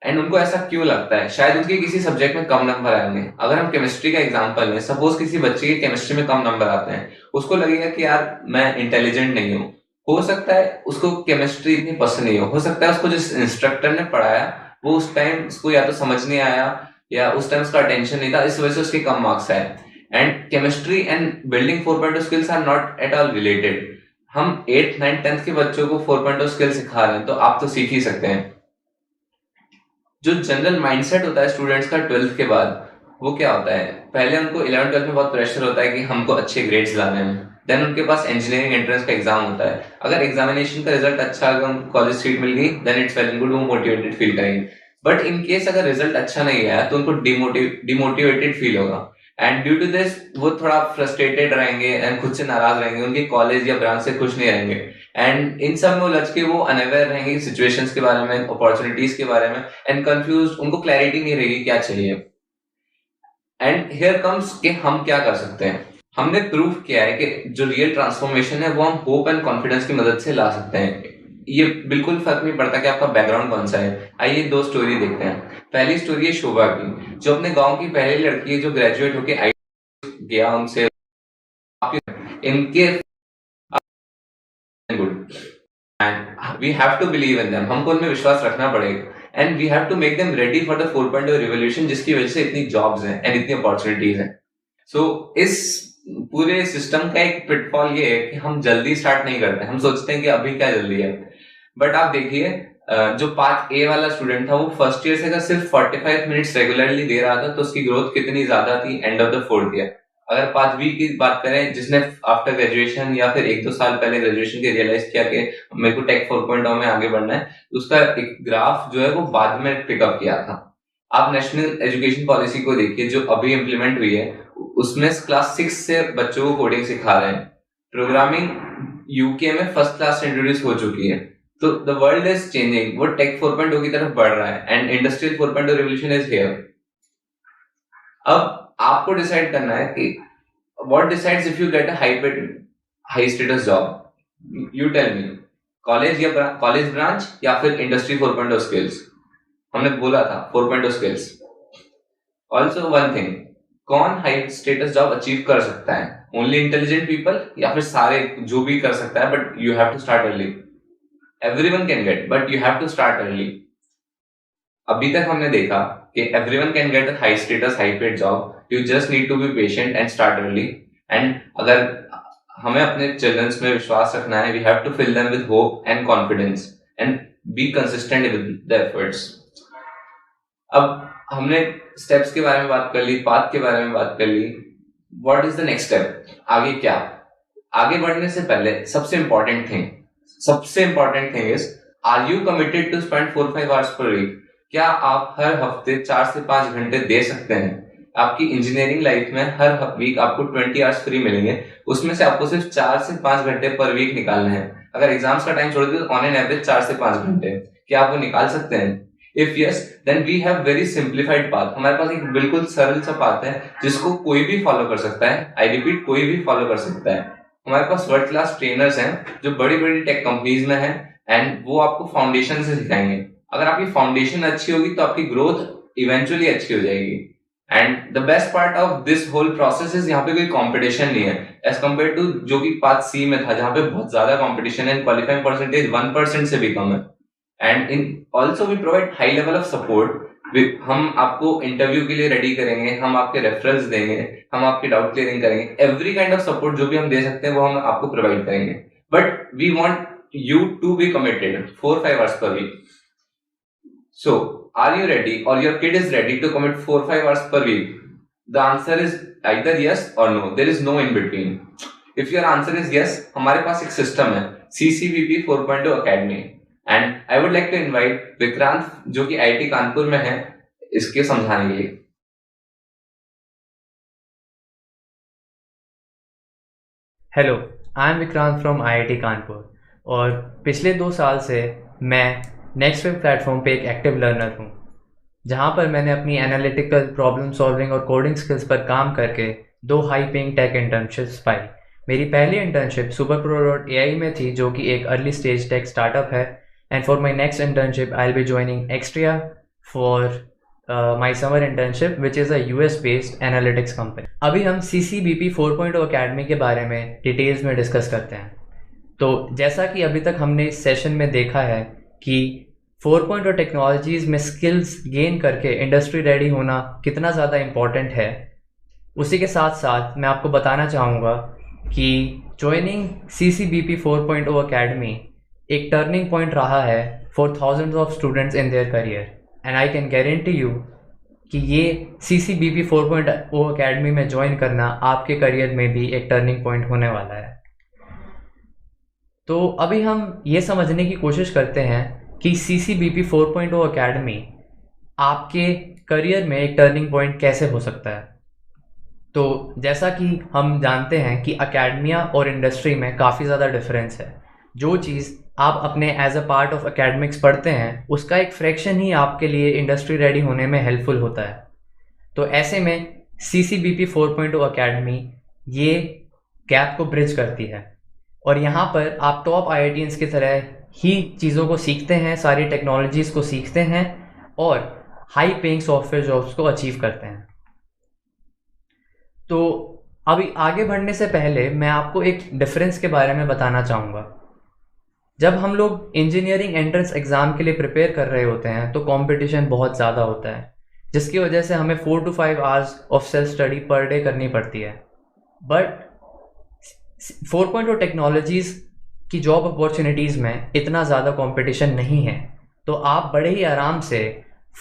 एंड उनको ऐसा क्यों लगता है? शायद उनके किसी सब्जेक्ट में कम नंबर आए होंगे। अगर हम केमिस्ट्री का एग्जांपल लें, सपोज किसी बच्चे के केमिस्ट्री में कम नंबर आते हैं, उसको लगेगा कि यार मैं इंटेलिजेंट नहीं हूँ। हो सकता है उसको केमिस्ट्री इतनी पसंद नहीं हो सकता है उसको जिस इंस्ट्रक्टर ने पढ़ाया वो उस टाइम उसको या तो समझ नहीं आया या उस टाइम उसका अटेंशन नहीं था, इस वजह से उसके कम मार्क्स आए। And chemistry and building 4.0 skills are not at all related. हम 8th 9th 10th के बच्चों को 4.0 स्किल सिखा रहे हैं तो आप तो सीख ही सकते हैं। जो जनरल माइंडसेट होता है स्टूडेंट्स का 12th के बाद, वो क्या होता है? पहले उनको 11th 12th में बहुत प्रेशर होता है कि हमको अच्छे ग्रेड्स लाने हैं। देन उनके पास इंजीनियरिंग एंट्रेंस का एग्जाम होता है। अगर एग्जामिनेशन का रिजल्ट अच्छा, अगर उनको कॉलेज सीट मिल गई, then it's well and good, वो मोटिवेटेड फील करेंगे। बट इन केस अगर रिजल्ट अच्छा नहीं आया तो उनको डिमोटिवेटेड फील होगा। एंड ड्यू टू दिस वो थोड़ा फ्रस्ट्रेटेड रहेंगे एंड खुद से नाराज रहेंगे, उनके कॉलेज या ब्रांच से खुश नहीं रहेंगे। एंड इन सब में उलझ के वो अनअवेयर रहेंगे सिचुएशंस के बारे में, अपॉर्चुनिटीज के बारे में, एंड कंफ्यूज, उनको क्लैरिटी नहीं रहेगी क्या चाहिए। एंड हियर कम्स कि हम क्या कर सकते हैं। हमने प्रूव किया है कि जो रियल ट्रांसफॉर्मेशन है वो हम होप एंड कॉन्फिडेंस की मदद से ला सकते हैं। ये बिल्कुल फर्क नहीं पड़ता कि आपका बैकग्राउंड कौन सा है। आइए 2 स्टोरी देखते हैं। पहली स्टोरी है शोभा की, जो अपने गांव की पहली लड़की है जो ग्रेजुएट होके आई गया उनसे इनके good and we have to believe in them. हमको उनमें विश्वास रखना पड़ेगा and we have to make them ready for the 4.0 revolution, जिसकी वजह से इतनी जॉब्स हैं एंड इतनी अपॉर्चुनिटीज हैं। सो इस पूरे सिस्टम का एक पिटफॉल ये है कि हम जल्दी स्टार्ट नहीं करते। हम सोचते हैं कि अभी क्या जल्दी है, बट आप देखिए जो पार्ट ए वाला स्टूडेंट था वो फर्स्ट ईयर से अगर सिर्फ 45 मिनट्स रेगुलरली दे रहा था तो उसकी ग्रोथ कितनी ज्यादा थी end of the 4th year. अगर पार्ट बी की बात करें, जिसने आफ्टर ग्रेजुएशन या फिर 1-2 साल पहले ग्रेजुएशन के रियलाइज किया कि मेरे को टेक 4.0 में आगे बढ़ना है, तो उसका एक ग्राफ जो है वो बाद में पिकअप किया था। आप नेशनल एजुकेशन पॉलिसी को देखिए जो अभी इम्प्लीमेंट हुई है, उसमें क्लास 6 से बच्चों को कोडिंग सिखा रहे हैं। प्रोग्रामिंग यूके में फर्स्ट क्लास से इंट्रोड्यूस हो चुकी है। तो द वर्ल्ड इज चेंजिंग, वो टेक 4.0 की तरफ बढ़ रहा है and industrial 4.0 revolution is here. अब आपको डिसाइड करना है कि what decides if you get a high status job. You tell me, college branch या फिर इंडस्ट्री 4.0 स्किल्स। हमने बोला था 4.0 स्किल्स। ऑल्सो वन थिंग, कौन हाई स्टेटस जॉब अचीव कर सकता है? ओनली इंटेलिजेंट पीपल या फिर सारे जो भी कर सकता है, but you have to start early. Everyone can get, but you have to start early. अभी तक हमने देखा कि everyone can get a high status high paid job, you just need to be patient and start early. And अगर हमें अपने childrens में विश्वास रखना है, we have to fill them with hope and confidence and be consistent with the efforts. अब हमने steps के बारे में बात कर ली, पाथ के बारे में बात कर ली। What is the next step? आगे क्या? आगे बढ़ने से पहले सबसे important thing is, are you committed to spend 4-5 hours per week? क्या आप हर हफ्ते 4 से 5 घंटे दे सकते हैं? आपकी इंजीनियरिंग लाइफ में हर वीक आपको 20 आवर्स फ्री मिलेंगे, उसमें से आपको सिर्फ 4 से 5 घंटे पर वीक निकालने हैं। अगर एग्जाम्स का टाइम छोड़ दिया तो ऑन एन एवरेज 4 से 5 घंटे, क्या आप वो निकाल सकते हैं? If yes, then we have very simplified path. हमारे पास एक बिल्कुल सरल सा पाथ है जिसको कोई भी फॉलो कर सकता है। आई रिपीट, कोई भी फॉलो कर सकता है। हमारे पास वर्ल्ड क्लास ट्रेनर्स हैं जो बड़ी बड़ी टेक कंपनीज में हैं एंड वो आपको फाउंडेशन से सिखाएंगे। अगर आपकी फाउंडेशन अच्छी होगी तो आपकी ग्रोथ इवेंचुअली अच्छी हो जाएगी। And the best part of this whole process is, यहाँ पे कोई कंपटीशन नहीं है एज कम्पेयर टू जो कि पाथ सी में था, जहाँ पे बहुत ज्यादा कंपटीशन है। क्वालिफाइंग परसेंटेज 1% से भी कम है। And in also we provide high level of support. हम आपको इंटरव्यू के लिए रेडी करेंगे, हम आपके रेफरेंस देंगे, हम आपके डाउट क्लियरिंग करेंगे। एवरी काइंड ऑफ सपोर्ट जो भी हम दे सकते हैं वो हम आपको प्रोवाइड करेंगे। But we want you to be committed 4-5 hours per week. So, are you ready or your kid is ready to commit 4-5 hours per week? The answer is either yes or no. There is no in between. If your answer is yes, हमारे पास एक system है CCBP 4.0 Academy. And I would like to invite Vikrant, जो कि IIT Kanpur में है, इसके समझाने के लिए। Hello, I am Vikrant from IIT Kanpur और पिछले 2 साल से मैं नेक्स्ट वेब प्लेटफॉर्म पे एक एक्टिव लर्नर हूँ, जहाँ पर मैंने अपनी एनालिटिकल, प्रॉब्लम सॉल्विंग और कोडिंग स्किल्स पर काम करके 2 हाई पेइंग टेक इंटर्नशिप्स पाई। मेरी पहली इंटर्नशिप superpro.ai में थी, जो कि एक अर्ली स्टेज टेक स्टार्टअप है। And for my next internship I will be joining Axtria for my summer internship which is a US based analytics company. अभी हम CCBP 4.0 अकेडमी के बारे में डिटेल्स में डिस्कस करते हैं। तो जैसा कि अभी तक हमने इस सेशन में देखा है कि 4.0 टेक्नोलॉजीज़ में स्किल्स गेन करके इंडस्ट्री रेडी होना कितना ज़्यादा इम्पॉर्टेंट है, उसी के साथ साथ मैं आपको बताना चाहूँगा कि ज्वाइनिंग CCBP 4.0 अकेडमी एक टर्निंग पॉइंट रहा है for thousands of students in their career. And I can guarantee you कि ये CCBP 4.0 अकेडमी में ज्वाइन करना आपके करियर में भी एक टर्निंग पॉइंट होने वाला है। तो अभी हम ये समझने की कोशिश करते हैं कि CCBP 4.0 अकेडमी आपके करियर में एक टर्निंग पॉइंट कैसे हो सकता है। तो जैसा कि हम जानते हैं कि अकेडमिया और इंडस्ट्री में काफ़ी ज़्यादा डिफरेंस है। जो चीज़ आप अपने as a part of academics पढ़ते हैं, उसका एक फ्रैक्शन ही आपके लिए इंडस्ट्री रेडी होने में हेल्पफुल होता है। तो ऐसे में CCBP 4.0 अकेडमी ये गैप को ब्रिज करती है और यहाँ पर आप टॉप IITians की तरह ही चीज़ों को सीखते हैं, सारी टेक्नोलॉजीज़ को सीखते हैं और हाई पेइंग सॉफ्टवेयर जॉब्स को अचीव करते हैं। तो अभी आगे बढ़ने से पहले मैं आपको एक डिफरेंस के बारे में बताना चाहूँगा। जब हम लोग इंजीनियरिंग एंट्रेंस एग्ज़ाम के लिए प्रिपेयर कर रहे होते हैं तो कंपटीशन बहुत ज़्यादा होता है, जिसकी वजह से हमें 4 to 5 hours of self study per day करनी पड़ती है। बट 4.0 टेक्नोलॉजीज़ की जॉब अपॉर्चुनिटीज़ में इतना ज़्यादा कंपटीशन नहीं है, तो आप बड़े ही आराम से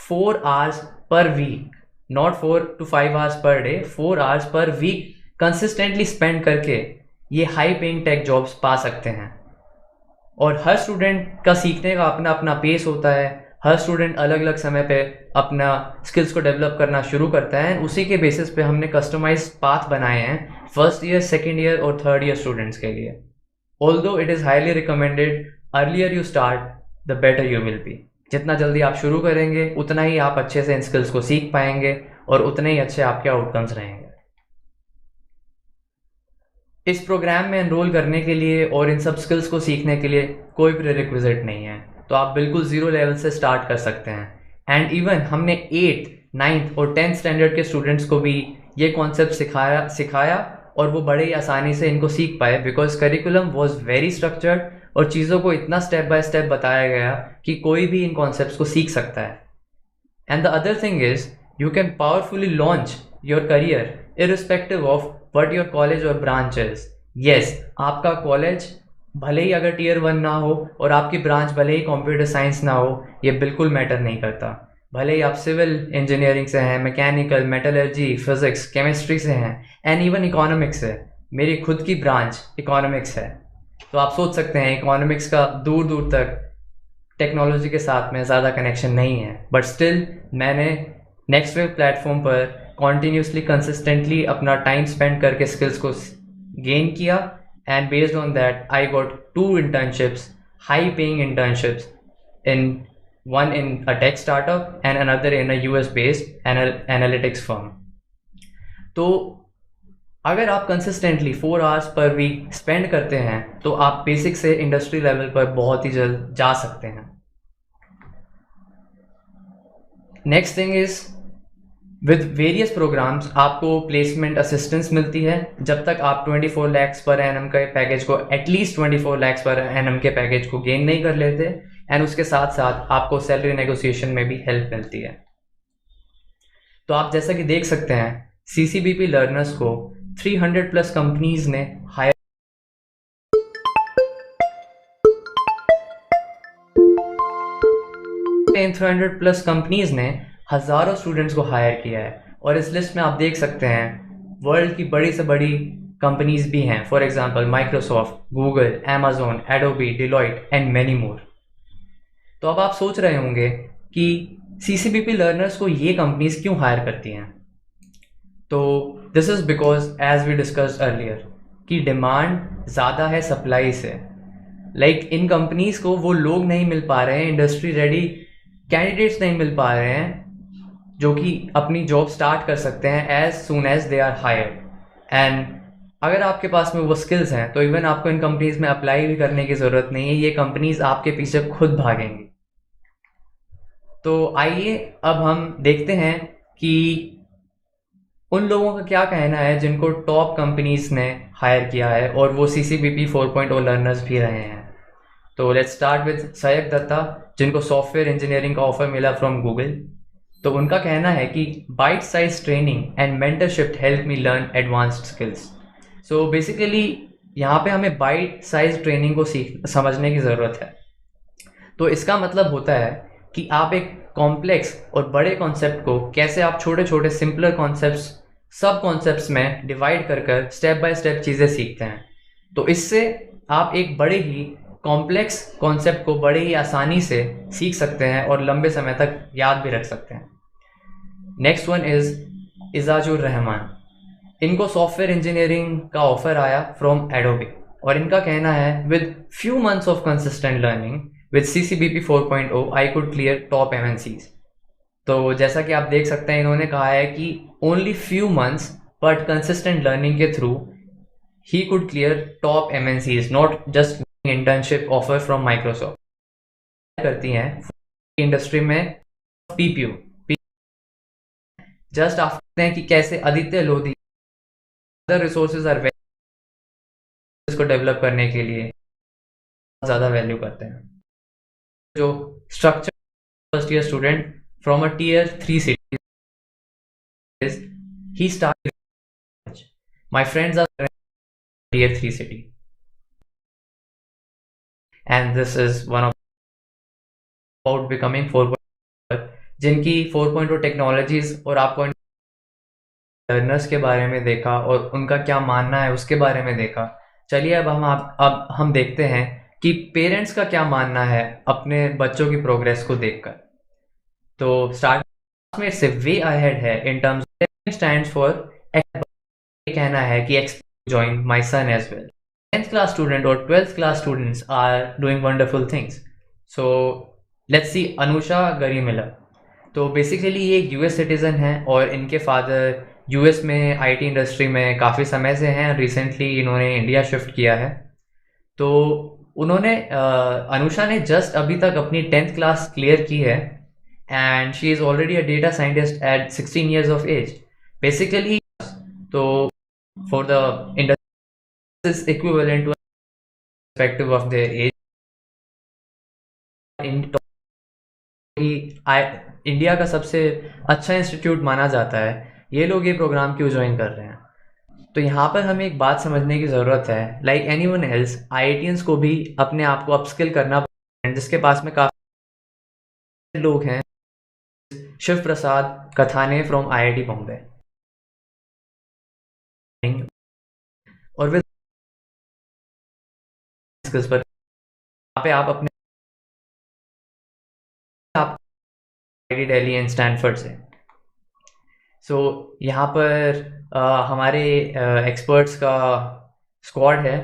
4 hours per week, not 4 to 5 hours per day, 4 hours per week consistently spend करके ये हाई पेइंग टेक जॉब्स पा सकते हैं। और हर स्टूडेंट का सीखने का अपना अपना पेस होता है, हर स्टूडेंट अलग अलग समय पे अपना स्किल्स को डेवलप करना शुरू करता है, उसी के बेसिस पे हमने कस्टमाइज पाथ बनाए हैं फर्स्ट ईयर, सेकेंड ईयर और थर्ड ईयर स्टूडेंट्स के लिए। Although it is highly recommended earlier you start the better you will B. जितना जल्दी आप शुरू करेंगे उतना ही आप अच्छे से इन स्किल्स को सीख पाएंगे और उतने ही अच्छे आपके आउटकम्स रहेंगे। इस प्रोग्राम में एनरोल करने के लिए और इन सब स्किल्स को सीखने के लिए कोई प्रीरिक्विजिट नहीं है, तो आप बिल्कुल ज़ीरो लेवल से स्टार्ट कर सकते हैं। एंड इवन हमने 8th, 9th और 10th स्टैंडर्ड के स्टूडेंट्स को भी ये कॉन्सेप्ट सिखाया और वो बड़े ही आसानी से इनको सीख पाए, because curriculum was very structured और चीज़ों को इतना स्टेप बाय स्टेप बताया गया कि कोई भी इन कॉन्सेप्ट्स को सीख सकता है। And the other thing is you can powerfully launch your career irrespective of what your college और ब्रांच इज। यस, आपका कॉलेज भले ही अगर Tier 1 ना हो और आपकी ब्रांच भले ही कंप्यूटर साइंस ना हो, ये बिल्कुल मैटर नहीं करता। भले ही आप सिविल इंजीनियरिंग से हैं, मैकेनिकल, मेटलर्जी, फिजिक्स, केमिस्ट्री से हैं एंड इवन इकोनॉमिक्स से। मेरी खुद की ब्रांच इकोनॉमिक्स है, तो आप सोच सकते हैं इकोनॉमिक्स का दूर दूर तक टेक्नोलॉजी के साथ में ज़्यादा कनेक्शन नहीं है, बट स्टिल मैंने नेक्स्ट वेव प्लेटफॉर्म पर कॉन्टीन्यूसली कंसिस्टेंटली अपना टाइम स्पेंड करके स्किल्स को गेन किया, and based on that I got 2 internships, high paying internships, one in a tech startup and another in a US based analytics firm. तो अगर आप consistently 4 hours per week spend करते हैं तो आप बेसिक से इंडस्ट्री लेवल पर बहुत ही जल्द जा सकते हैं। Next thing is with various programmes आपको प्लेसमेंट असिस्टेंस मिलती है जब तक आप 24 lakhs पर एनम के पैकेज को, एटलीस्ट 24 lakhs पर एनम के पैकेज को गेन नहीं कर लेते, एंड उसके साथ साथ आपको सैलरी नेगोशिएशन में भी हेल्प मिलती है। तो आप जैसा कि देख सकते हैं CCBP लर्नर्स को 300 प्लस कंपनीज ने हायर 300 प्लस कंपनीज ने हज़ारों स्टूडेंट्स को हायर किया है, और इस लिस्ट में आप देख सकते हैं वर्ल्ड की बड़ी से बड़ी कंपनीज भी हैं, for example Microsoft, Google, Amazon, Adobe, Deloitte and many more. तो अब आप सोच रहे होंगे कि CCBP लर्नर्स को ये कंपनीज क्यों हायर करती हैं। तो this is because as we discussed earlier कि डिमांड ज़्यादा है सप्लाई से। लाइक इन कंपनीज को वो लोग नहीं मिल पा रहे हैं, इंडस्ट्री रेडी कैंडिडेट्स नहीं मिल पा रहे हैं जो कि अपनी जॉब स्टार्ट कर सकते हैं as soon as they are hired. And अगर आपके पास में वो स्किल्स हैं तो इवन आपको इन कंपनीज में अप्लाई भी करने की ज़रूरत नहीं है, ये कंपनीज आपके पीछे खुद भागेंगी। तो आइए अब हम देखते हैं कि उन लोगों का क्या कहना है जिनको टॉप कंपनीज ने हायर किया है और वो CCBP 4.0 लर्नर्स भी रहे हैं। तो let's start with Sayak Datta, जिनको सॉफ्टवेयर इंजीनियरिंग का ऑफर मिला फ्रॉम गूगल। तो उनका कहना है कि bite size training and mentorship help me learn advanced skills. So basically यहाँ पे हमें बाइट साइज ट्रेनिंग को समझने की ज़रूरत है। तो इसका मतलब होता है कि आप एक कॉम्प्लेक्स और बड़े कॉन्सेप्ट को कैसे आप छोटे छोटे सिंपलर कॉन्सेप्ट्स, सब कॉन्सेप्ट्स में डिवाइड कर कर स्टेप बाय स्टेप चीज़ें सीखते हैं। तो इससे आप एक बड़े ही कॉम्प्लेक्स कॉन्सेप्ट को बड़े ही आसानी से सीख सकते हैं और लंबे समय तक याद भी रख सकते हैं। Next one is Ejazur Rahman. इनको सॉफ्टवेयर इंजीनियरिंग का ऑफर आया फ्रॉम एडोबी, और इनका कहना है with few months of consistent learning with CCBP 4.0 I could clear top MNCs। तो जैसा कि आप देख सकते हैं इन्होंने कहा है कि only few months but consistent learning के थ्रू ही could clear top MNCs, not just internship offer from Microsoft. करती हैं इंडस्ट्री में PPU जस्ट आफ्टर हैं कि कैसे Aditya Lodhi other resources are इसको डेवलप करने के लिए ज़्यादा वैल्यू करते हैं। जो structure first year student from a Tier 3 city, he started, my friends are Tier 3 city, and this is one of about becoming 4.0, जिनकी 4.0 टेक्नोलॉजीज और आपको लर्नर्स के बारे में देखा और उनका क्या मानना है उसके बारे में देखा। चलिए अब हम देखते हैं कि पेरेंट्स का क्या मानना है अपने बच्चों की प्रोग्रेस को देखकर। तो स्टार्ट में से वे अहेड है इन टर्म्स स्टैंड्स फॉर कहना है कि join my son as well. 10th class student or 12th class students are doing wonderful things. So let's see Anusha गरीमिला. तो बेसिकली ये एक यूएस सिटीज़न है और इनके फादर यूएस में आईटी इंडस्ट्री में काफ़ी समय से हैं. रिसेंटली इन्होंने इंडिया शिफ्ट किया है. तो उन्होंने अनुषा ने जस्ट अभी तक अपनी 10th क्लास क्लियर की है and she is already a data scientist at 16 years of age. Basically तो for the industry is equivalent to perspective of their age. India का सबसे अच्छा इंस्टीट्यूट माना जाता है. ये लोग ये प्रोग्राम क्यों ज्वाइन कर रहे हैं? तो यहाँ पर हमें एक बात समझने की ज़रूरत है. लाइक एनीवन एल्स, आईआईटियंस को भी अपने आप को अपस्किल करना पड़ता है, जिसके पास में काफ़ी लोग हैं. शिव प्रसाद कथाने फ्रॉम आईआईटी बॉम्बे और वे स्किल्स पर यहाँ पे आप अपने आईआईटी दिल्ली एंड स्टैनफोर्ड से. सो यहाँ पर हमारे एक्सपर्ट्स का स्क्वाड है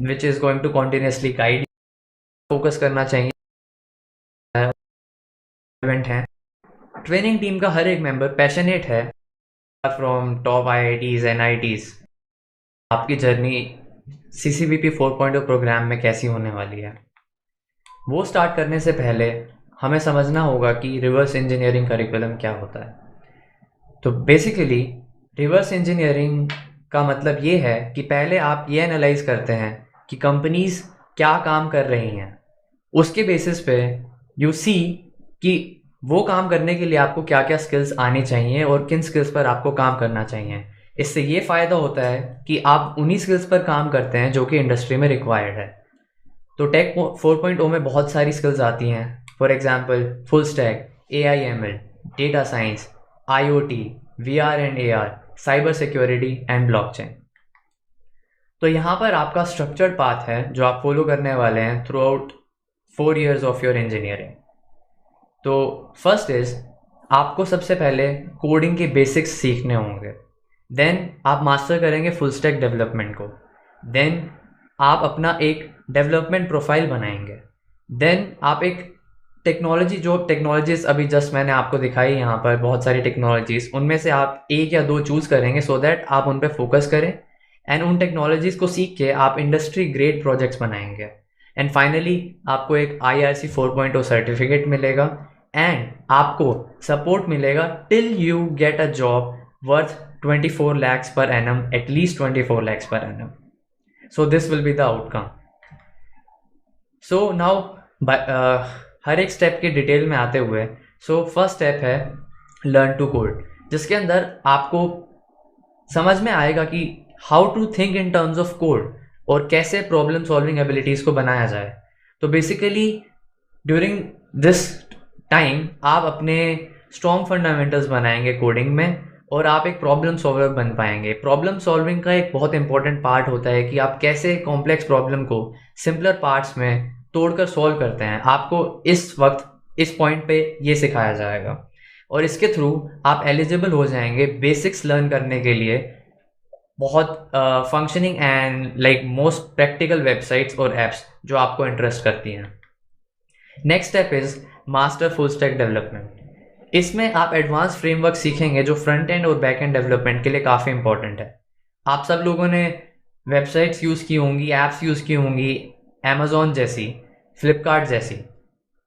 which is going to continuously guide. Focus करना चाहिए इवेंट है. ट्रेनिंग टीम का हर एक मेंबर पैशनेट है फ्रॉम टॉप आईआईटीज एनआईटीज. आपकी जर्नी CCBP 4.0 प्रोग्राम में कैसी होने वाली है वो स्टार्ट करने से पहले हमें समझना होगा कि रिवर्स इंजीनियरिंग करिकुलम क्या होता है. तो बेसिकली रिवर्स इंजीनियरिंग का मतलब ये है कि पहले आप ये एनालाइज करते हैं कि कंपनीज क्या काम कर रही हैं. उसके बेसिस पे यू सी कि वो काम करने के लिए आपको क्या क्या स्किल्स आनी चाहिए और किन स्किल्स पर आपको काम करना चाहिए. इससे ये फ़ायदा होता है कि आप उन्हीं स्किल्स पर काम करते हैं जो कि इंडस्ट्री में रिक्वायर्ड है. तो टेक 4.0 में बहुत सारी स्किल्स आती हैं. For example full stack, AIML, data science, IoT, VR and AR, cyber security and blockchain. तो यहाँ पर आपका स्ट्रक्चर्ड पाथ है जो आप फॉलो करने वाले हैं through out 4 years of your engineering. तो फर्स्ट इज़ आपको सबसे पहले कोडिंग के बेसिक्स सीखने होंगे. देन आप मास्टर करेंगे फुल स्टैक डेवलपमेंट को. देन आप अपना एक डेवलपमेंट प्रोफाइल बनाएंगे. देन आप एक जो टेक्नोलॉजीज़ अभी जस्ट मैंने आपको दिखाई यहाँ पर बहुत सारी टेक्नोलॉजीज़, उनमें से आप एक या दो चूज़ करेंगे सो दैट आप उन पर फोकस करें एंड उन टेक्नोलॉजीज़ को सीख के आप इंडस्ट्री ग्रेड प्रोजेक्ट्स बनाएंगे. एंड फाइनली आपको एक IRC 4.0 सर्टिफिकेट मिलेगा एंड आपको सपोर्ट मिलेगा till you get a job worth 24 lakhs per annum, at least 24 lakhs per annum. So this will be the outcome. So now हर एक step के detail में आते हुए, सो फर्स्ट स्टेप है लर्न टू कोड, जिसके अंदर आपको समझ में आएगा कि how to think in terms of code और कैसे प्रॉब्लम सॉल्विंग एबिलिटीज़ को बनाया जाए. तो बेसिकली ड्यूरिंग दिस टाइम आप अपने स्ट्रॉन्ग फंडामेंटल्स बनाएंगे कोडिंग में और आप एक प्रॉब्लम सॉल्वर बन पाएंगे. प्रॉब्लम सॉल्विंग का एक बहुत इंपॉर्टेंट पार्ट होता है कि आप कैसे कॉम्प्लेक्स प्रॉब्लम को सिंपलर पार्ट्स में तोड़कर सॉल्व करते हैं. आपको इस वक्त इस पॉइंट पे ये सिखाया जाएगा और इसके थ्रू आप एलिजिबल हो जाएंगे बेसिक्स लर्न करने के लिए बहुत functioning and like most practical websites और एप्स जो आपको इंटरेस्ट करती हैं. Next step is master full stack development. इसमें आप एडवांस फ्रेमवर्क सीखेंगे जो फ्रंट एंड और बैक एंड डेवलपमेंट के लिए काफ़ी इंपॉर्टेंट है. आप सब लोगों ने वेबसाइट्स यूज़ की होंगी, ऐप्स यूज़ की होंगी, अमेज़ॉन जैसी, फ्लिपकार्ट जैसी.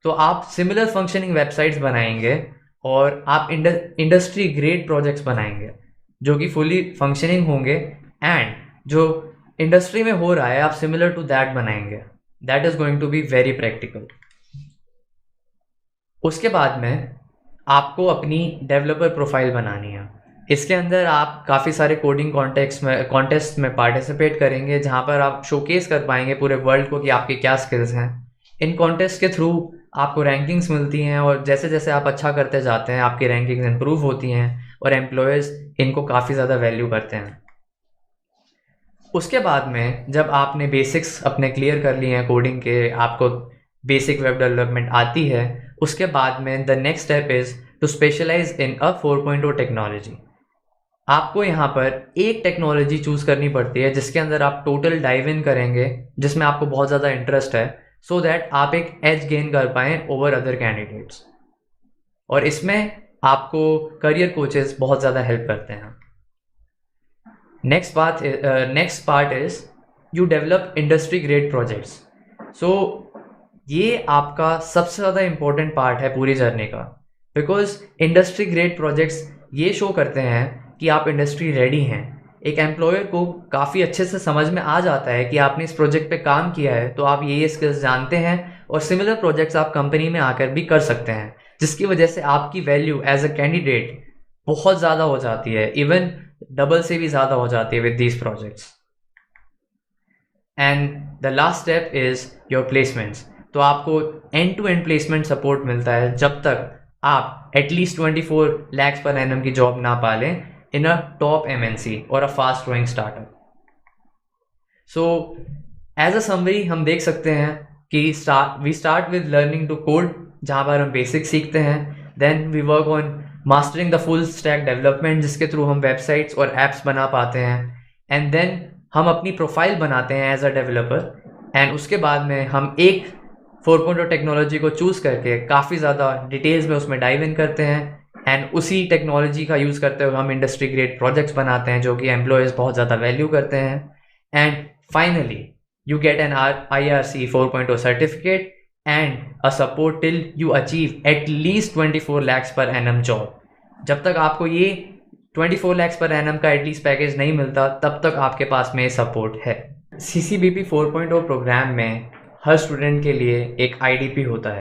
तो आप सिमिलर फंक्शनिंग वेबसाइट्स बनाएंगे और आप इंडस्ट्री ग्रेड प्रोजेक्ट्स बनाएंगे जो कि फुली फंक्शनिंग होंगे एंड जो इंडस्ट्री में हो रहा है आप सिमिलर टू दैट बनाएंगे. That is going to be very practical. उसके बाद में आपको अपनी डेवलपर प्रोफाइल बनानी है. इसके अंदर आप काफ़ी सारे कोडिंग कॉन्टेस्ट में पार्टिसिपेट करेंगे जहां पर आप शोकेस कर पाएंगे पूरे वर्ल्ड को कि आपके क्या स्किल्स हैं. इन कॉन्टेस्ट के थ्रू आपको रैंकिंग्स मिलती हैं और जैसे जैसे आप अच्छा करते जाते हैं आपकी रैंकिंग्स इंप्रूव होती हैं और एम्प्लॉयज़ इनको काफ़ी ज़्यादा वैल्यू करते हैं. उसके बाद में जब आपने बेसिक्स अपने क्लियर कर लिए हैं कोडिंग के, आपको बेसिक वेब डेवलपमेंट आती है, उसके बाद में the next step is to specialise in a 4.0 technology. आपको यहाँ पर एक टेक्नोलॉजी चूज़ करनी पड़ती है जिसके अंदर आप टोटल डाइव इन करेंगे, जिसमें आपको बहुत ज़्यादा इंटरेस्ट है, सो दैट आप एक एज गेन कर पाएँ ओवर अदर कैंडिडेट्स। और इसमें आपको करियर कोचेस बहुत ज़्यादा हेल्प करते हैं। Next part is you develop industry grade projects. So ये आपका सबसे ज़्यादा इम्पोर्टेंट पार्ट है पूरी जर्नी का, बिकॉज इंडस्ट्री ग्रेड प्रोजेक्ट्स ये शो करते हैं कि आप इंडस्ट्री रेडी हैं। एक एम्प्लॉयर को काफ़ी अच्छे से समझ में आ जाता है कि आपने इस प्रोजेक्ट पे काम किया है, तो आप ये स्किल्स जानते हैं और सिमिलर प्रोजेक्ट्स आप कंपनी में आकर भी कर सकते हैं, जिसकी वजह से आपकी वैल्यू एज अ कैंडिडेट बहुत ज़्यादा हो जाती है, इवन डबल से भी ज़्यादा हो जाती है with these projects. And the last step is your placements. तो आपको end to end placement support मिलता है जब तक आप एटलीस्ट 24 lakhs पर एनम की जॉब ना पालें इन अ टॉप MNC और a fast growing startup. So as a summary हम देख सकते हैं कि we start with learning to code, जहाँ पर हम बेसिक सीखते हैं। Then we work on mastering the full stack development, जिसके थ्रू हम वेबसाइट्स और एप्स बना पाते हैं। एंड देन हम अपनी प्रोफाइल बनाते हैं एज अ डेवलपर। एंड उसके बाद में हम एक 4.0 टेक्नोलॉजी को चूज़ करके काफ़ी ज़्यादा डिटेल्स में उसमें डाइव इन करते हैं। एंड उसी टेक्नोलॉजी का यूज़ करते हुए हम इंडस्ट्री ग्रेड प्रोजेक्ट्स बनाते हैं जो कि एम्प्लॉयज़ बहुत ज़्यादा वैल्यू करते हैं। And finally you get an IRC 4.0 certificate and a support till you achieve at least 24 lakhs per annum job। जब तक आपको ये 24 lakhs per annum का एटलीस्ट पैकेज नहीं मिलता, तब तक आपके पास में सपोर्ट है। CCBP 4.0 प्रोग्राम में हर स्टूडेंट के लिए एक IDP होता है।